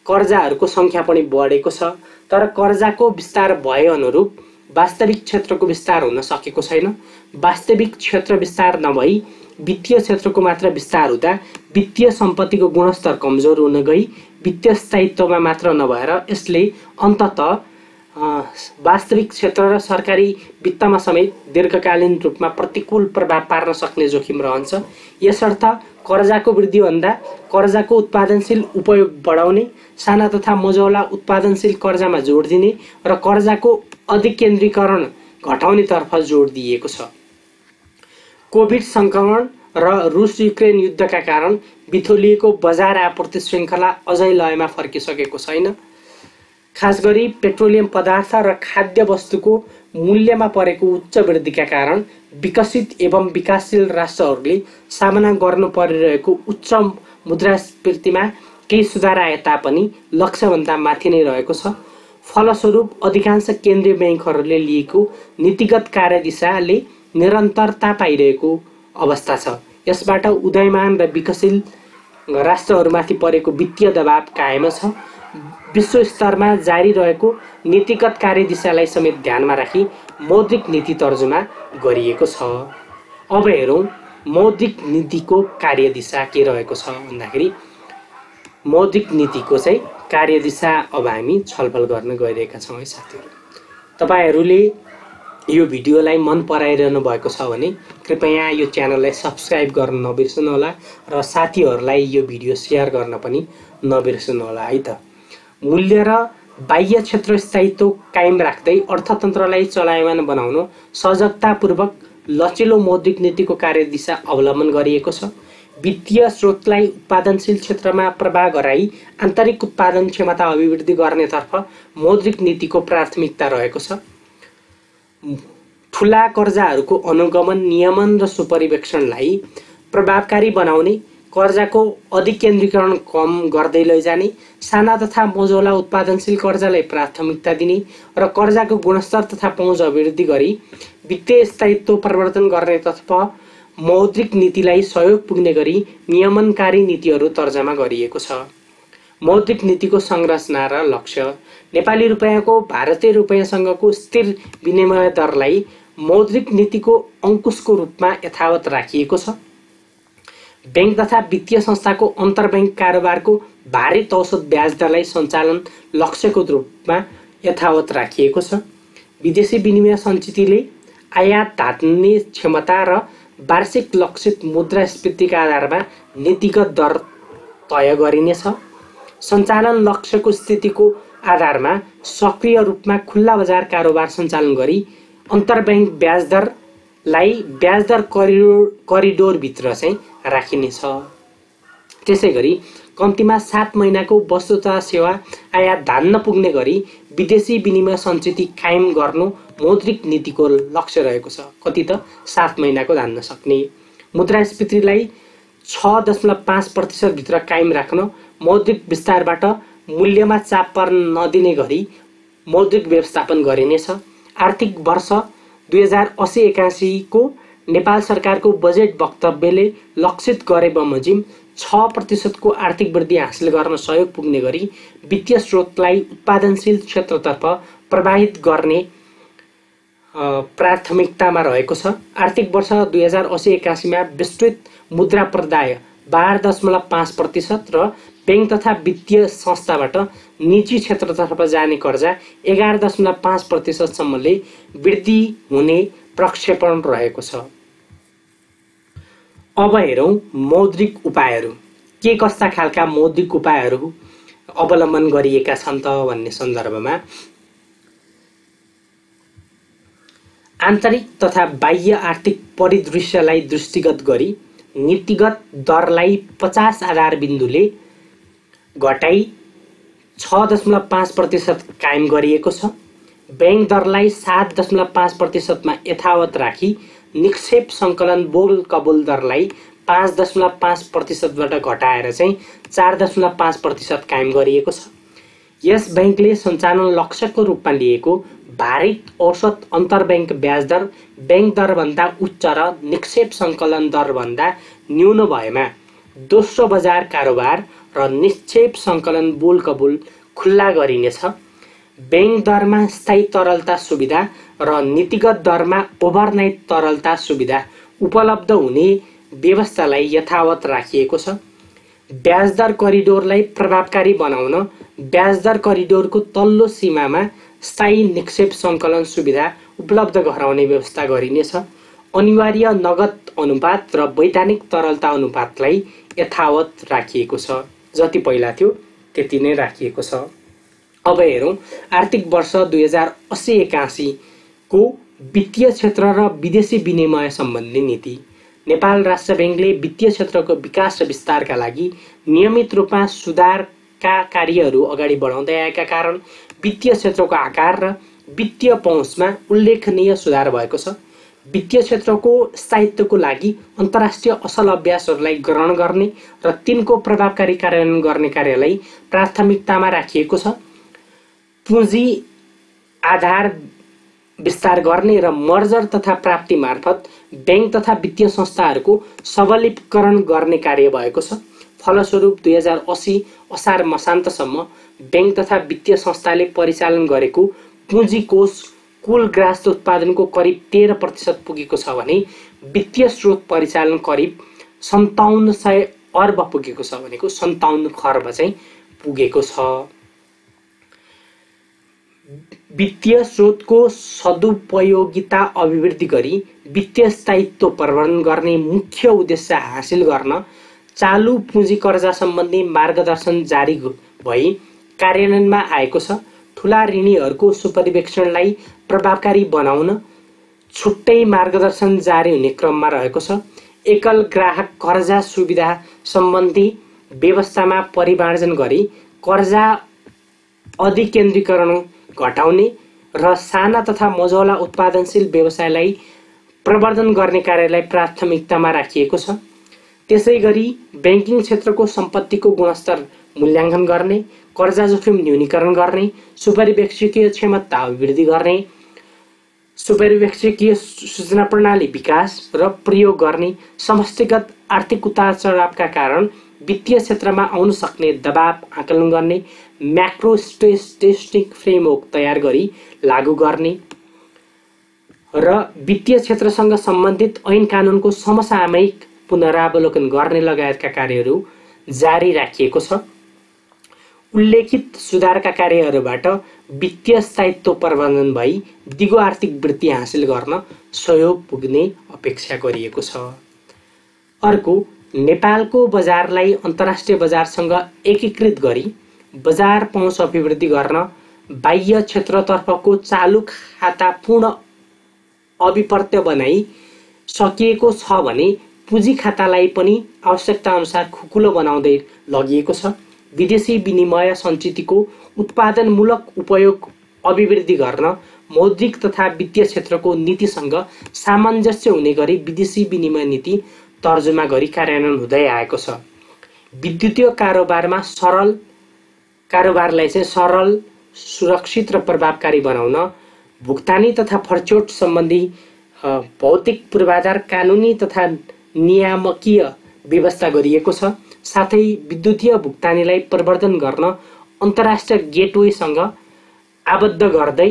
A: कर्जाहरूको संख्या पनि बढेको छ। तर कर्जाको विस्तार भए अनुरूप वास्तविक क्षेत्रको विस्तार हुन सकेको छैन। वास्तविक क्षेत्र विस्तार नभई वित्तीय क्षेत्रको मात्र विस्तार हुँदा वित्तीय सम्पत्तिको गुणस्तर कमजोर हुन गई वित्तीय स्थायित्वमा मात्र नभएर यसले अन्ततः वास्तविक क्षेत्र र सरकारी वित्तमा समेत दीर्घकालीन रूपमा प्रतिकूल प्रभाव पार्न सक्ने जोखिम रहन्छ। यसर्थ कर्जाको वृद्धिभन्दा कर्जाको उत्पादनशील उपयोग बढाउने, साना तथा मझौला उत्पादनशील कर्जामा जोड दिने र कर्जाको अधिकेन्द्रीकरण घटाउनेतर्फ जोड दिएको छ। कोभिड संक्रमण र रुस युक्रेन युद्धका कारण बिथोलिएको बजार आपूर्ति श्रृङ्खला अझै लयमा फर्किसकेको छैन। खास गरी पेट्रोलियम पदार्थ र खाद्य वस्तुको मूल्यमा परेको उच्च वृद्धिका कारण विकसित एवं विकासशील राष्ट्रहरूले सामना गर्नु परिरहेको उच्च मुद्रास्फीतिमा केही सुधार आए तापनि लक्ष्यभन्दा माथि नै रहेको छ। फलस्वरूप अधिकांश केन्द्रीय बैंकहरूले लिएको नीतिगत कार्यदिशाले निरन्तरता पाइरहेको अवस्था छ। यसबाट उदयमान र विकसशील राष्ट्रहरूमाथि परेको वित्तीय दबाव कायम छ। विश्व स्तरमा जारी रहेको नीतिगत कार्यदिशालाई समेत ध्यानमा राखी मौद्रिक नीति तर्जुमा गरिएको छ। अब हेरौँ मौद्रिक नीतिको कार्यदिशा के रहेको छ भन्दाखेरि मौद्रिक नीतिको चाहिँ कार्यदिशा अब हामी छलफल गर्न गइरहेका छौँ है साथीहरू। तपाईहरूले यो भिडियोलाई मन पराइरहनु भएको छ भने कृपया यो च्यानललाई सब्स्क्राइब गर्न नबिर्सनु होला र साथीहरूलाई यो भिडियो सेयर गर्न पनि नबिर्सनु होला है त। मूल्य र बाह्य क्षेत्र स्थायित्व कायम राख्दै अर्थतन्त्रलाई चलायमान बनाउन सजगतापूर्वक लचिलो मौद्रिक नीतिको कार्यदिशा अवलम्बन गरिएको छ। वित्तीय स्रोतलाई उत्पादनशील क्षेत्रमा प्रवाह गराई आन्तरिक उत्पादन क्षमता अभिवृद्धि गर्नेतर्फ मौद्रिक नीतिको प्राथमिकता रहेको छ। ठूला कर्जाहरूको अनुगमन, नियमन र सुपरिवेक्षणलाई प्रभावकारी बनाउने, कर्जाको अधिकेन्द्रीकरण कम गर्दै लैजाने, साना तथा मझौला उत्पादनशील कर्जालाई प्राथमिकता दिने र कर्जाको गुणस्तर तथा पहुँच अभिवृद्धि गरी वित्तीय स्थायित्व प्रवर्धन गर्नेतर्फ मौद्रिक नीतिलाई सहयोग पुग्ने गरी नियमनकारी नीतिहरू तर्जमा गरिएको छ। मौद्रिक नीतिको संरचना र लक्ष्य। नेपाली रुपैयाँको भारतीय रुपैयाँसँगको स्थिर विनिमय दरलाई मौद्रिक नीतिको अंकुशको रूपमा यथावत राखिएको छ। बैंक तथा वित्तीय संस्थाको अन्तर्ब्याङ्क कारोबारको भारित औसत ब्याज दरलाई सञ्चालन लक्ष्यको रूपमा यथावत राखिएको छ। विदेशी विनिमय सञ्चितले आयात धात्ने क्षमता र वार्षिक लक्षित मुद्रास्फीतिका आधारमा नीतिगत दर तय गरिनेछ। सञ्चालन लक्ष्यको स्थितिको आधारमा सक्रिय रूपमा खुल्ला बजार कारोबार सञ्चालन गरी अन्तर्ब्याङ्क ब्याज दरलाई ब्याज दर करिडोरभित्र चाहिँ राखिनेछ। त्यसैगरी कम्तीमा 7 महिनाको वस्तु तथा सेवा आयात धान्न पुग्ने गरी विदेशी विनिमय सञ्चित कायम गर्नु मौद्रिक नीतिको लक्ष्य रहेको छ। कति त 7 महिनाको धान्न सक्ने। मुद्रास्फीतिलाई 6.5% भित्र कायम राख्न मौद्रिक विस्तारबाट मूल्यमा चाप पर्न नदिने गरी मौद्रिक व्यवस्थापन गरिनेछ। आर्थिक वर्ष 2080-81 को नेपाल सरकारको बजेट वक्तव्यले लक्षित गरे बमोजिम 6% को आर्थिक वृद्धि हासिल गर्न सहयोग पुग्ने गरी वित्तीय स्रोतलाई उत्पादनशील क्षेत्रतर्फ प्रवाहित गर्ने प्राथमिकतामा रहेको छ। आर्थिक वर्ष 2080-81 मा विस्तृत मुद्रा प्रदाय 12.5% र बैंक तथा वित्तीय संस्थाबाट निजी क्षेत्रतर्फ जाने कर्जा 11.5% सम्मले वृद्धि हुने प्रक्षेपण रहेको छ। अब हेरौं मौद्रिक उपायहरू। के कस्ता खालका मौद्रिक उपायहरू अवलम्बन गरिएका छन् त भन्ने सन्दर्भमा आन्तरिक तथा बाह्य आर्थिक परिदृश्यलाई दृष्टिगत गरी नीतिगत दरलाई 50 आधार बिन्दुले घटाई 6.5% कायम गरिएको छ। बैंक दरलाई 7.5% मा यथावत राखी निक्षेप सङ्कलन बोल कबुल दरलाई 5.5% बाट घटाएर चाहिँ 4.5% कायम गरिएको छ। यस बैंकले सञ्चालन लक्ष्यको रूपमा लिएको भारित औसत अन्तर्ब्याङ्क ब्याज दर बैंक दर भन्दा उच्च र निक्षेप सङ्कलन दर भन्दा न्यून भएमा दोस्रो बजार कारोबार र निक्षेप सङ्कलन बोल कबुल खुल्ला गरिनेछ। बैंक दरमा स्थायी तरलता सुविधा र नीतिगत दरमा ओभरनाइट तरलता सुविधा उपलब्ध हुने व्यवस्थालाई यथावत राखिएको छ। ब्याज दर करिडोरलाई प्रभावकारी बनाउन ब्याज दर करिडोरको तल्लो सीमामा स्थायी निक्षेप सङ्कलन सुविधा उपलब्ध गराउने व्यवस्था गरिनेछ। अनिवार्य नगद अनुपात र वैधानिक तरलता अनुपातलाई यथावत राखिएको छ। जति पहिला थियो त्यति नै राखिएको छ। अब हेरौं आर्थिक वर्ष 2080-81 को वित्तीय क्षेत्र र विदेशी विनिमय सम्बन्धी नीति। नेपाल राष्ट्र बैंकले वित्तीय क्षेत्रको विकास र विस्तारका लागि नियमित रूपमा सुधारका कार्यहरू अगाडि बढाउँदै आएका कारण वित्तीय क्षेत्रको आकार र वित्तीय पहुँचमा उल्लेखनीय सुधार भएको छ। वित्तीय क्षेत्रको स्थायित्वको लागि अन्तर्राष्ट्रिय असल अभ्यासहरूलाई ग्रहण गर्ने र तिनको प्रभावकारी कार्यान्वयन गर्ने कार्यलाई प्राथमिकतामा राखिएको छ। पुँजी आधार विस्तार गर्ने र मर्जर तथा प्राप्ति मार्फत बैंक तथा वित्तीय संस्थाहरूको सबलीकरण गर्ने कार्य भएको छ। फलस्वरूप 2080 असार मसान्तसम्म बैंक तथा वित्तीय संस्थाले परिचालन गरेको पुँजी कोष कुल ग्राहक उत्पादनको करिब 13% पुगेको छ भने वित्तीय स्रोत परिचालन करिब 5700 अर्ब पुगेको छ भनेको 57 खर्ब चाहिँ पुगेको छ। वित्तीय स्रोतको सदुपयोगिता अभिवृद्धि गरी वित्तीय स्थायित्व प्रवर्धन गर्ने मुख्य उद्देश्य हासिल गर्न चालू पुँजी कर्जा सम्बन्धी मार्गदर्शन जारी भई कार्यान्वयनमा आएको छ। ठूला ऋणीहरूको सुपरिवेक्षणलाई प्रभावकारी बनाउन छुट्टै मार्गदर्शन जारी हुने क्रममा रहेको छ। एकल ग्राहक कर्जा सुविधा सम्बन्धी व्यवस्थामा परिमार्जन गरी कर्जा अधिकेन्द्रीकरण घटाउने र साना तथा मझौला उत्पादनशील व्यवसायलाई प्रवर्धन गर्ने कार्यलाई प्राथमिकतामा राखिएको छ। त्यसैगरी बैंकिङ क्षेत्रको सम्पत्तिको गुणस्तर मूल्याङ्कन गर्ने, कर्जा जोखिम न्यूनीकरण गर्ने, सुपरिवेक्षकीय क्षमता अभिवृद्धि गर्ने, सुपरिवेक्षकीय सूचना प्रणाली विकास र प्रयोग गर्ने, समष्टिगत आर्थिक उतार चढावका कारण वित्तीय क्षेत्रमा आउन सक्ने दबाव आकलन गर्ने, म्याक्रो स्ट्रेस टेस्टिङ फ्रेमवर्क तयार गरी लागू गर्ने र वित्तीय क्षेत्रसँग सम्बन्धित ऐन कानुनको समसामयिक पुनरावलोकन गर्ने लगायतका कार्यहरू जारी राखिएको छ। उल्लेखित सुधारका कार्यहरूबाट वित्तीय स्थायित्व प्रबन्धन भई दिगो आर्थिक वृद्धि हासिल गर्न सहयोग पुग्ने अपेक्षा गरिएको छ। अर्को, नेपालको बजारलाई अन्तर्राष्ट्रिय बजारसँग एकीकृत गरी बजार पहुँच अभिवृद्धि गर्न बाह्य क्षेत्रतर्फको चालू खाता पूर्ण अभिपर्त्य बनाई सकिएको छ भने पुँजी खातालाई पनि आवश्यकता अनुसार खुकुलो बनाउँदै लगिएको छ। विदेशी विनिमय सञ्चितको उत्पादनमूलक उपयोग अभिवृद्धि गर्न मौद्रिक तथा वित्तीय क्षेत्रको नीतिसँग सामञ्जस्य हुने गरी विदेशी विनिमय नीति तर्जुमा गरी कार्यान्वयन हुँदै आएको छ। विद्युतीय कारोबारलाई सरल, सुरक्षित र प्रभावकारी बनाउन भुक्तानी तथा फर्चोट सम्बन्धी भौतिक पूर्वाधार कानुनी तथा नियामकीय व्यवस्था गरिएको छ। साथै विद्युतीय भुक्तानीलाई प्रवर्धन गर्न अन्तर्राष्ट्रिय गेटवेसँग आबद्ध गर्दै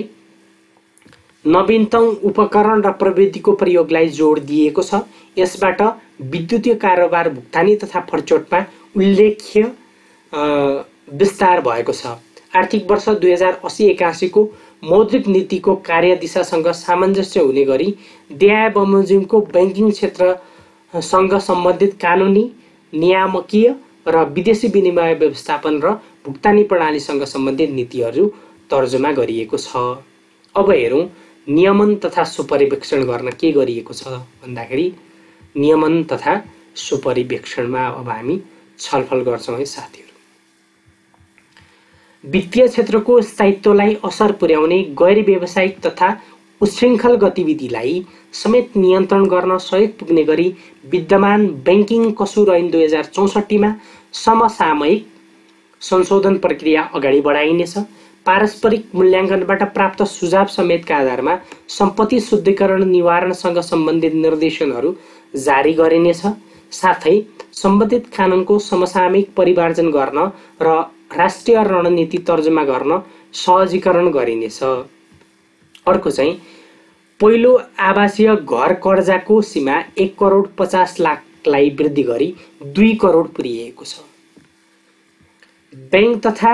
A: नवीनतम उपकरण र प्रविधिको प्रयोगलाई जोड दिएको छ। यसबाट विद्युतीय कारोबार भुक्तानी तथा फर्चोटमा उल्लेख्य विस्तार भएको छ। आर्थिक वर्ष 2080-81 को मौद्रिक नीतिको कार्यदिशासँग सामञ्जस्य हुने गरी देय बमोजिमको बैंकिङ क्षेत्रसँग सम्बन्धित कानुनी, नियामकीय र विदेशी विनिमय व्यवस्थापन र भुक्तानी प्रणालीसँग सम्बन्धित नीतिहरू तर्जुमा गरिएको छ। अब हेरौँ नियमन तथा सुपरिवेक्षण गर्न के गरिएको छ भन्दाखेरि नियमन तथा सुपरिवेक्षणमा अब हामी छलफल गर्छौँ है साथीहरू। वित्तीय क्षेत्रको स्थायित्वलाई असर पुर्याउने गैर व्यावसायिक तथा उच्छृङ्खल गतिविधिलाई समेत नियन्त्रण गर्न सहयोग पुग्ने गरी विद्यमान बैंकिङ कसुर ऐन 2064 मा समसामयिक संशोधन प्रक्रिया अगाडि बढाइनेछ। पारस्परिक मूल्याङ्कनबाट प्राप्त सुझाव समेतका आधारमा सम्पत्ति शुद्धिकरण निवारणसँग सम्बन्धित निर्देशनहरू जारी गरिनेछ। साथै सम्बन्धित कानुनको समसामयिक परिमार्जन गर्न र राष्ट्रिय रणनीति तर्जुमा गर्न सहजीकरण गरिनेछ। अर्को चाहिँ पहिलो आवासीय घर कर्जाको सीमा 1,50,00,000 वृद्धि गरी 2 करोड पुर्याएको छ। बैंक तथा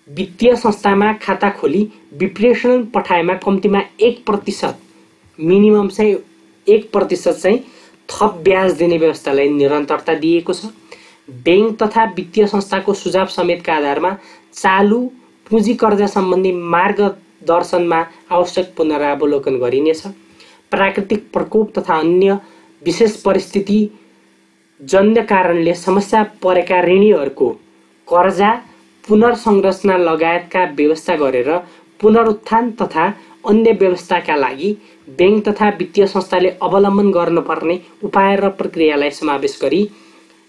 A: वित्तीय संस्थामा खाता खोली विप्रेषण पठाएमा कम्तीमा 1% मिनिमम चाहिँ 1% चाहिँ थप ब्याज दिने व्यवस्थालाई निरन्तरता दिएको छ। बैंक तथा वित्तीय संस्थाको सुझाव समेतका आधारमा चालू पुँजी कर्जा सम्बन्धी मार्गदर्शनमा आवश्यक पुनरावलोकन गरिनेछ। प्राकृतिक प्रकोप तथा अन्य विशेष परिस्थिति जन्य कारणले समस्या परेका ऋणीहरूको कर्जा पुनर्संरचना लगायतका व्यवस्था गरेर पुनरुत्थान तथा अन्य व्यवस्थाका लागि बैंक तथा वित्तीय संस्थाले अवलम्बन गर्नुपर्ने उपाय र प्रक्रियालाई समावेश गरी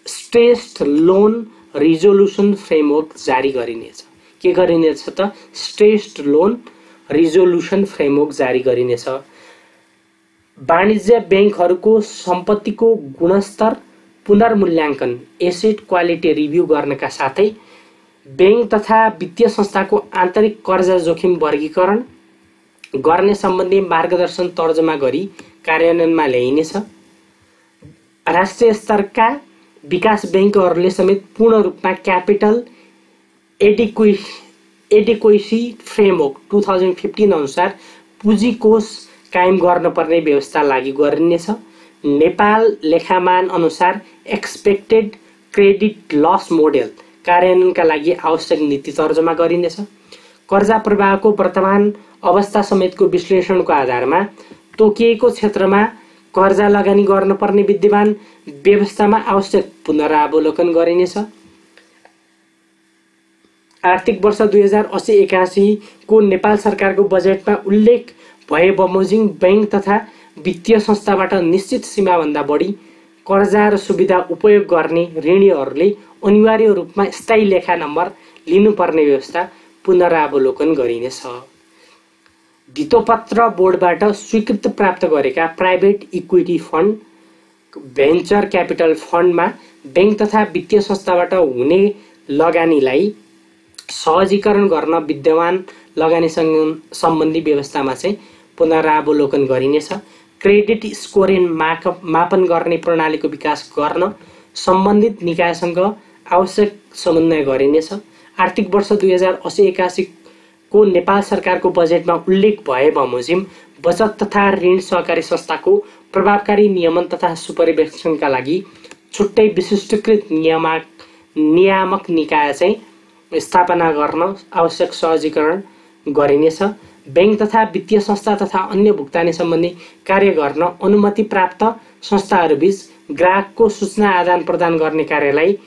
A: स्ट्रेस्ड लोन रिजोल्युसन फ्रेमवर्क जारी गरिनेछ। के गरिनेछ त? स्ट्रेस्ड लोन रिजोल्युसन फ्रेमवर्क जारी गरिनेछ। वाणिज्य बैंकहरूको सम्पत्तिको गुणस्तर पुनर्मूल्याङ्कन एसेट क्वालिटी रिभ्यू गर्नका साथै बैंक तथा वित्तीय संस्थाको आन्तरिक कर्जा जोखिम वर्गीकरण गर्ने सम्बन्धी मार्गदर्शन तर्जुमा गरी कार्यान्वयनमा ल्याइनेछ। राष्ट्रिय स्तरका विकास बैंकहरूले समेत पूर्ण रूपमा क्यापिटल एडिक्वेसी फ्रेमवर्क 2015 अनुसार पुँजी कोष कायम गर्नुपर्ने व्यवस्था लागू गरिनेछ। नेपाल लेखामान अनुसार एक्सपेक्टेड क्रेडिट लस मोडेल कार्यान्वयनका लागि आवश्यक नीति तर्जुमा गरिनेछ। कर्जा प्रवाहको वर्तमान अवस्था समेतको विश्लेषणको आधारमा तोकिएको क्षेत्रमा कर्जा लगानी गर्नुपर्ने विद्यमान व्यवस्थामा आवश्यक पुनरावलोकन गरिनेछ। आर्थिक वर्ष 2080-81 को नेपाल सरकारको बजेटमा उल्लेख भए बमोजिम बैंक तथा वित्तीय संस्थाबाट निश्चित सीमाभन्दा बढी कर्जा र सुविधा उपयोग गर्ने ऋणीहरूले अनिवार्य रूपमा स्थायी लेखा नम्बर लिनुपर्ने व्यवस्था पुनरावलोकन गरिनेछ। धितोपत्र बोर्डबाट स्वीकृति प्राप्त गरेका private equity fund, venture capital फन्डमा बैंक तथा वित्तीय संस्थाबाट हुने लगानीलाई सहजीकरण गर्न विद्यमान लगानीसँग सम्बन्धी व्यवस्थामा चाहिँ पुनरावलोकन गरिनेछ। क्रेडिट स्कोरिङ मापन गर्ने प्रणालीको विकास गर्न सम्बन्धित निकायसँग आवश्यक समन्वय गरिनेछ। आर्थिक वर्ष 2080-81 को नेपाल सरकारको बजेटमा उल्लेख भए बमोजिम बचत तथा ऋण सहकारी संस्थाको प्रभावकारी नियमन तथा सुपरिवेक्षणका लागि छुट्टै विशिष्टकृत नियामक निकाय चाहिँ स्थापना गर्न आवश्यक सहजीकरण गरिनेछ। बैंक तथा वित्तीय संस्था तथा अन्य भुक्तानी सम्बन्धी कार्य गर्न अनुमति प्राप्त संस्थाहरूबीच ग्राहकको सूचना आदान प्रदान गर्ने कार्यलाई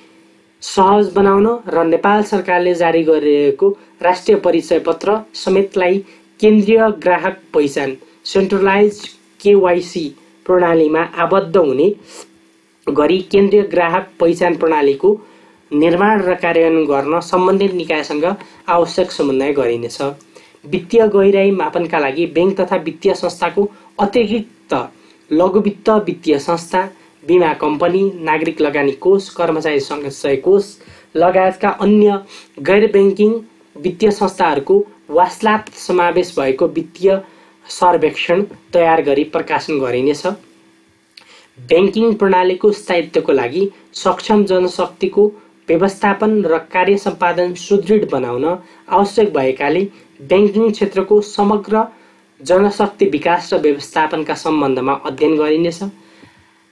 A: सहज बनाउन र नेपाल सरकारले जारी गरिएको राष्ट्रिय परिचय पत्र समेतलाई केन्द्रीय ग्राहक पहिचान सेन्ट्रलाइज KYC प्रणालीमा आबद्ध हुने गरी केन्द्रीय ग्राहक पहिचान प्रणालीको निर्माण र कार्यान्वयन गर्न सम्बन्धित निकायसँग आवश्यक समन्वय गरिनेछ। वित्तीय गहिराई मापनका लागि बैंक तथा वित्तीय संस्थाको अतिरिक्त लघु वित्त वित्तीय संस्था, बीमा कम्पनी, नागरिक लगानी कोष, कर्मचारी संचय कोष लगायतका अन्य गैर ब्याङ्किङ वित्तीय संस्थाहरूको वास्लात समावेश भएको वित्तीय सर्वेक्षण तयार गरी प्रकाशन गरिनेछ। ब्याङ्किङ प्रणालीको स्थायित्वको लागि सक्षम जनशक्तिको व्यवस्थापन र कार्य सम्पादन सुदृढ बनाउन आवश्यक भएकाले ब्याङ्किङ क्षेत्रको समग्र जनशक्ति विकास र व्यवस्थापनका सम्बन्धमा अध्ययन गरिनेछ।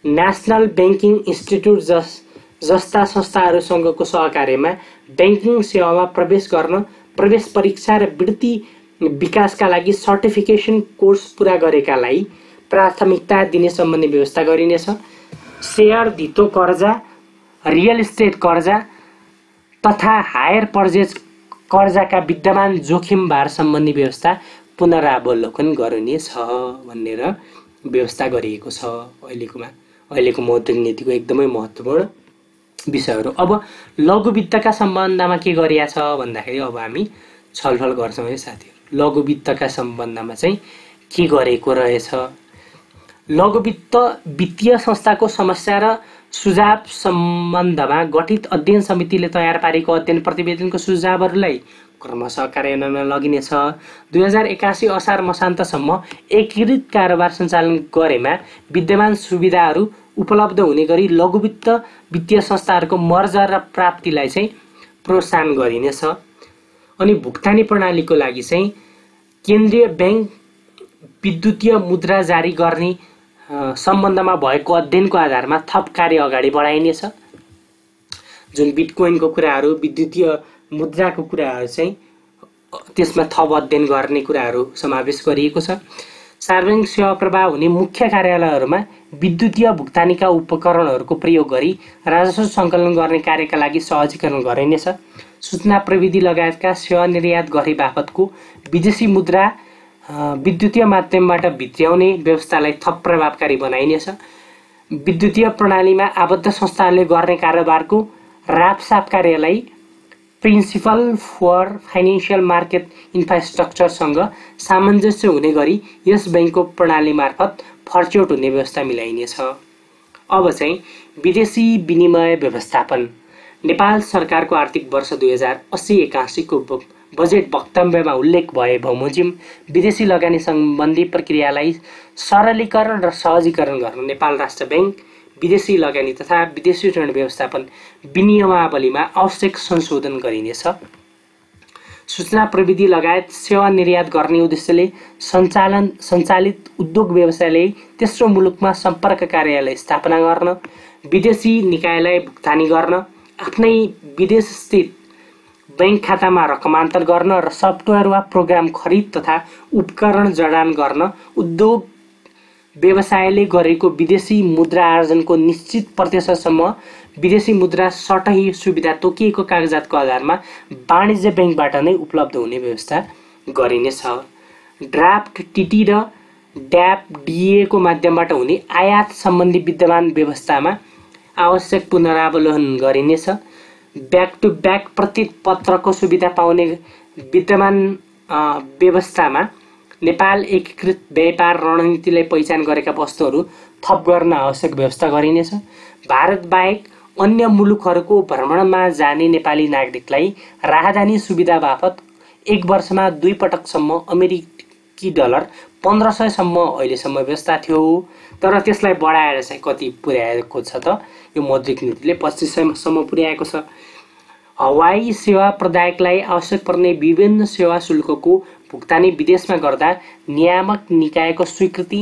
A: नेसनल ब्याङ्किङ इन्स्टिट्युट जस्ता संस्थाहरूसँगको सहकार्यमा ब्याङ्किङ सेवामा प्रवेश गर्न प्रवेश परीक्षा र वृत्ति विकासका लागि सर्टिफिकेसन कोर्स पुरा गरेकालाई प्राथमिकता दिने सम्बन्धी व्यवस्था गरिनेछ। सेयर धितो कर्जा, रियल इस्टेट कर्जा तथा हायर पर्चेज कर्जाका विद्यमान जोखिम भार सम्बन्धी व्यवस्था पुनरावलोकन गरिनेछ भनेर व्यवस्था गरिएको छ। अहिलेको मौद्रिक नीतिको एकदमै महत्त्वपूर्ण विषयहरू। अब लघु वित्तका सम्बन्धमा के गरिया छ भन्दाखेरि अब हामी छलफल गर्छौँ है साथीहरू। लघु वित्तका सम्बन्धमा चाहिँ के गरेको रहेछ? लघु वित्त वित्तीय संस्थाको समस्या र सुझाव सम्बन्धमा गठित अध्ययन समितिले तयार पारेको अध्ययन प्रतिवेदनको सुझावहरूलाई क्रमशः कार्यान्वयनमा लगिनेछ। 2081 असार मसान्तसम्म एकीकृत कारोबार सञ्चालन गरेमा विद्यमान सुविधाहरू उपलब्ध हुने गरी लघु वित्त वित्तीय संस्थाहरूको मर्जर र प्राप्तिलाई चाहिँ प्रोत्साहन गरिनेछ। अनि भुक्तानी प्रणालीको लागि चाहिँ केन्द्रीय ब्याङ्क विद्युतीय मुद्रा जारी गर्ने सम्बन्धमा भएको अध्ययनको आधारमा थप कार्य अगाडि बढाइनेछ। जुन बिटकोइनको कुराहरू, विद्युतीय मुद्राको कुराहरू चाहिँ त्यसमा थप अध्ययन गर्ने कुराहरू समावेश गरिएको छ। सार्वजनिक सेवा प्रवाह हुने मुख्य कार्यालयहरूमा विद्युतीय भुक्तानीका उपकरणहरूको प्रयोग गरी राजस्व सङ्कलन गर्ने कार्यका लागि सहजीकरण गरिनेछ। सूचना प्रविधि लगायतका सेवा निर्यात गरे बापतको विदेशी मुद्रा विद्युतीय माध्यमबाट भित्र्याउने व्यवस्थालाई थप प्रभावकारी बनाइनेछ। विद्युतीय प्रणालीमा आबद्ध संस्थाहरूले गर्ने कारोबारको रापसाप कार्यलाई प्रिन्सिपल फर फाइनेन्सियल मार्केट इन्फ्रास्ट्रक्चरसँग सामञ्जस्य हुने गरी यस बैंकको प्रणाली मार्फत फर्च्यौट हुने व्यवस्था मिलाइनेछ। अब चाहिँ विदेशी विनिमय व्यवस्थापन। नेपाल सरकारको आर्थिक वर्ष 2080-81 को बजेट वक्तव्यमा उल्लेख भए बमोजिम विदेशी लगानी सम्बन्धी प्रक्रियालाई सरलीकरण र सहजीकरण गर्न नेपाल राष्ट्र बैंक विदेशी लगानी तथा विदेशी ऋण व्यवस्थापन विनियमावलीमा आवश्यक संशोधन गरिनेछ। सूचना प्रविधि लगायत सेवा निर्यात गर्ने उद्देश्यले सञ्चालित उद्योग व्यवसायले तेस्रो मुलुकमा सम्पर्क कार्यालय स्थापना गर्न, विदेशी निकायलाई भुक्तानी गर्न, आफ्नै विदेश स्थित बैंक खातामा रकमान्तर गर्न र सफ्टवेयर वा प्रोग्राम खरिद तथा उपकरण जडान गर्न उद्योग व्यवसायले गरेको विदेशी मुद्रा आर्जनको निश्चित प्रतिशतसम्म विदेशी मुद्रा सटही सुविधा तोकिएको कागजातको आधारमा वाणिज्य बैंकबाट नै उपलब्ध हुने व्यवस्था गरिनेछ। ड्राफ्ट टिटी र ड्याप डिएको माध्यमबाट हुने आयात सम्बन्धी विद्यमान व्यवस्थामा आवश्यक पुनरावलोकन गरिनेछ। ब्याक टु ब्याक प्रत्येक पत्रको सुविधा पाउने विद्यमान व्यवस्थामा नेपाल एकीकृत व्यापार रणनीतिलाई पहिचान गरेका वस्तुहरू थप गर्न आवश्यक व्यवस्था गरिनेछ। भारत बाहेक अन्य मुलुकहरूको भ्रमणमा जाने नेपाली नागरिकलाई राहदानी सुविधा बापत 1 वर्षमा 2 पटकसम्म अमेरिकी डलर 1500 सम्म अहिलेसम्म व्यवस्था थियो, तर त्यसलाई बढाएर चाहिँ कति पुर्याएको छ त यो मौद्रिक नीतिले 2500 सम्म पुर्याएको छ। हवाई सेवा प्रदायकलाई आवश्यक पर्ने विभिन्न सेवा शुल्कको भुक्तानी विदेशमा गर्दा नियामक निकायको स्वीकृति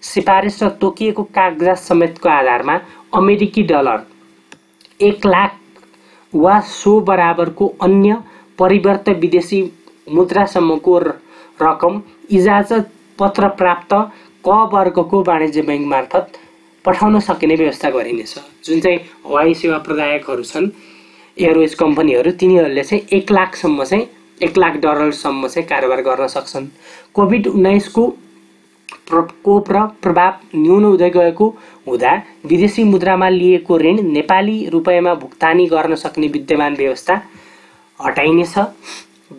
A: सिफारिस र तोकिएको कागजात समेतको आधारमा अमेरिकी डलर 1 लाख वा सो बराबरको अन्य परिवर्त विदेशी मुद्रासम्मको रकम इजाजत पत्र प्राप्त क वर्गको वाणिज्य बैंक मार्फत पठाउन सकिने व्यवस्था गरिनेछ। जुन चाहिँ हवाई सेवा प्रदायकहरू छन् एयरवेज कम्पनीहरू, तिनीहरूले चाहिँ 1 लाखसम्म चाहिँ 1 लाख डलरसम्म चाहिँ कारोबार गर्न सक्छन्। कोभिड-19 को प्रकोप र प्रभाव न्यून हुँदै गएको हुँदा विदेशी मुद्रामा लिएको ऋण नेपाली रुपैयाँमा भुक्तानी गर्न सक्ने विद्यमान व्यवस्था हटाइनेछ।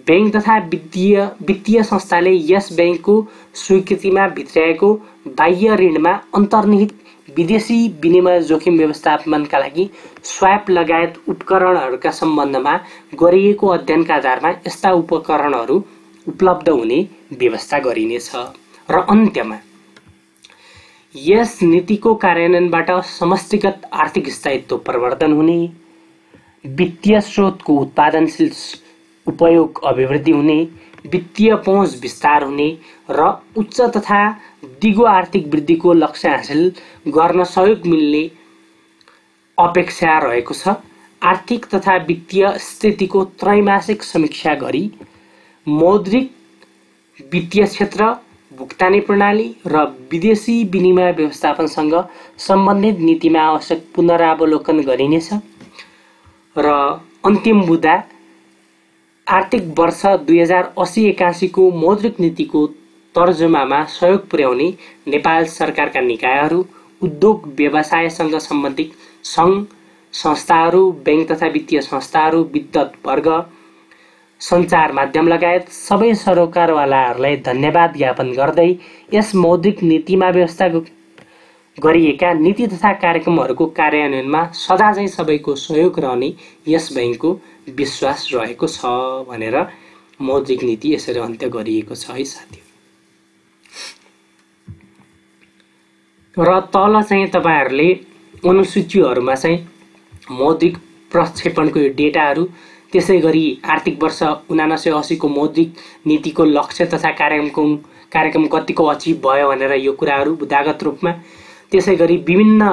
A: बैंक तथा वित्तीय संस्थाले यस बैंकको स्वीकृतिमा भित्र्याएको बाह्य ऋणमा अन्तर्निहित विदेशी विनिमय जोखिम व्यवस्थापनका लागि स्वाप लगायत उपकरणहरूका सम्बन्धमा गरिएको अध्ययनका आधारमा यस्ता उपकरणहरू उपलब्ध हुने व्यवस्था गरिनेछ। र अन्त्यमा यस नीतिको कार्यान्वयनबाट समष्टिगत आर्थिक स्थायित्व प्रवर्धन हुने, वित्तीय स्रोतको उत्पादनशील उपयोग अभिवृद्धि हुने, वित्तीय पहुँच विस्तार हुने र उच्च तथा दिगो आर्थिक वृद्धिको लक्ष्य हासिल गर्न सहयोग मिल्ने अपेक्षा रहेको छ। आर्थिक तथा वित्तीय स्थितिको त्रैमासिक समीक्षा गरी मौद्रिक वित्तीय क्षेत्र, भुक्तानी प्रणाली र विदेशी विनिमय व्यवस्थापनसँग सम्बन्धित नीतिमा आवश्यक पुनरावलोकन गरिनेछ। र अन्तिम मुद्दा आर्थिक वर्ष 2080-81 को मौद्रिक नीतिको तर्जुमामा सहयोग पुर्याउने नेपाल सरकारका निकायहरू, उद्योग व्यवसायसँग सम्बन्धित सङ्घ संस्थाहरू, बैंक तथा वित्तीय संस्थाहरू, विद्युत वर्ग, सञ्चार माध्यम लगायत सबै सरोकारवालाहरूलाई धन्यवाद ज्ञापन गर्दै यस मौद्रिक नीतिमा व्यवस्था गरिएका नीति तथा कार्यक्रमहरूको कार्यान्वयनमा सदा चाहिँ सबैको सहयोग रहने यस बैंकको विश्वास रहेको छ भनेर मौद्रिक नीति यसरी अन्त्य गरिएको छ है साथी। र तल चाहिँ तपाईहरुले अनुसूचीहरुमा चाहिँ मौद्रिक प्रक्षेपणको यो डेटाहरू, त्यसैगरी आर्थिक वर्ष 79-80 को मौद्रिक नीतिको लक्ष्य तथा कार्यक्रम कतिको अचिभ भयो भनेर यो कुराहरू बुदागत रूपमा, त्यसैगरी विभिन्न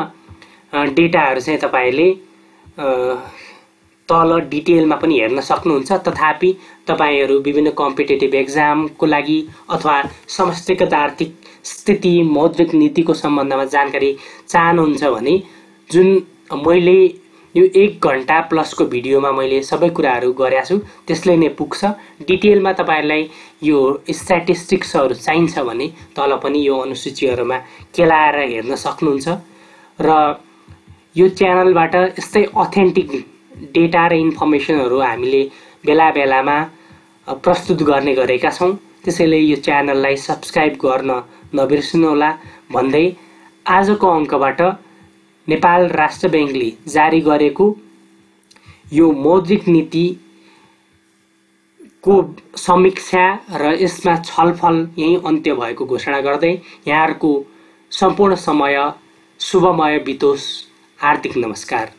A: डेटाहरू चाहिँ तपाईले तल डिटेलमा पनि हेर्न सक्नुहुन्छ। तथापि तपाईहरु विभिन्न कम्पिटेटिभ एक्जामको लागि अथवा समष्टिगत आर्थिक स्थिति मौद्रिक नीतिको सम्बन्धमा जानकारी चाहनुहुन्छ भने जुन मैले यो 1 घण्टा प्लसको भिडियोमा मैले सबै कुराहरू गरेको छु त्यसले नै पुग्छ। डिटेलमा तपाईहरुलाई यो स्ट्याटिस्टिक्सहरू चाहिन्छ भने तल पनि यो अनुसूचीहरुमा केलाएर हेर्न सक्नुहुन्छ। र यो च्यानलबाट यस्तै अथेन्टिक डेटा र इन्फर्मेसनहरू हामीले बेला बेलामा प्रस्तुत गर्ने गरेका छौं। त्यसैले यो च्यानललाई सब्स्क्राइब गर्न नबिर्सनु होला भन्दै आजको अङ्कबाट नेपाल राष्ट्र बैंकले जारी गरेको यो मौद्रिक नीति को समीक्षा र यसमा छलफल यही अन्त्य भएको घोषणा गर्दै यहाँहरुको सम्पूर्ण समय शुभमय बितोस्। हार्दिक नमस्कार।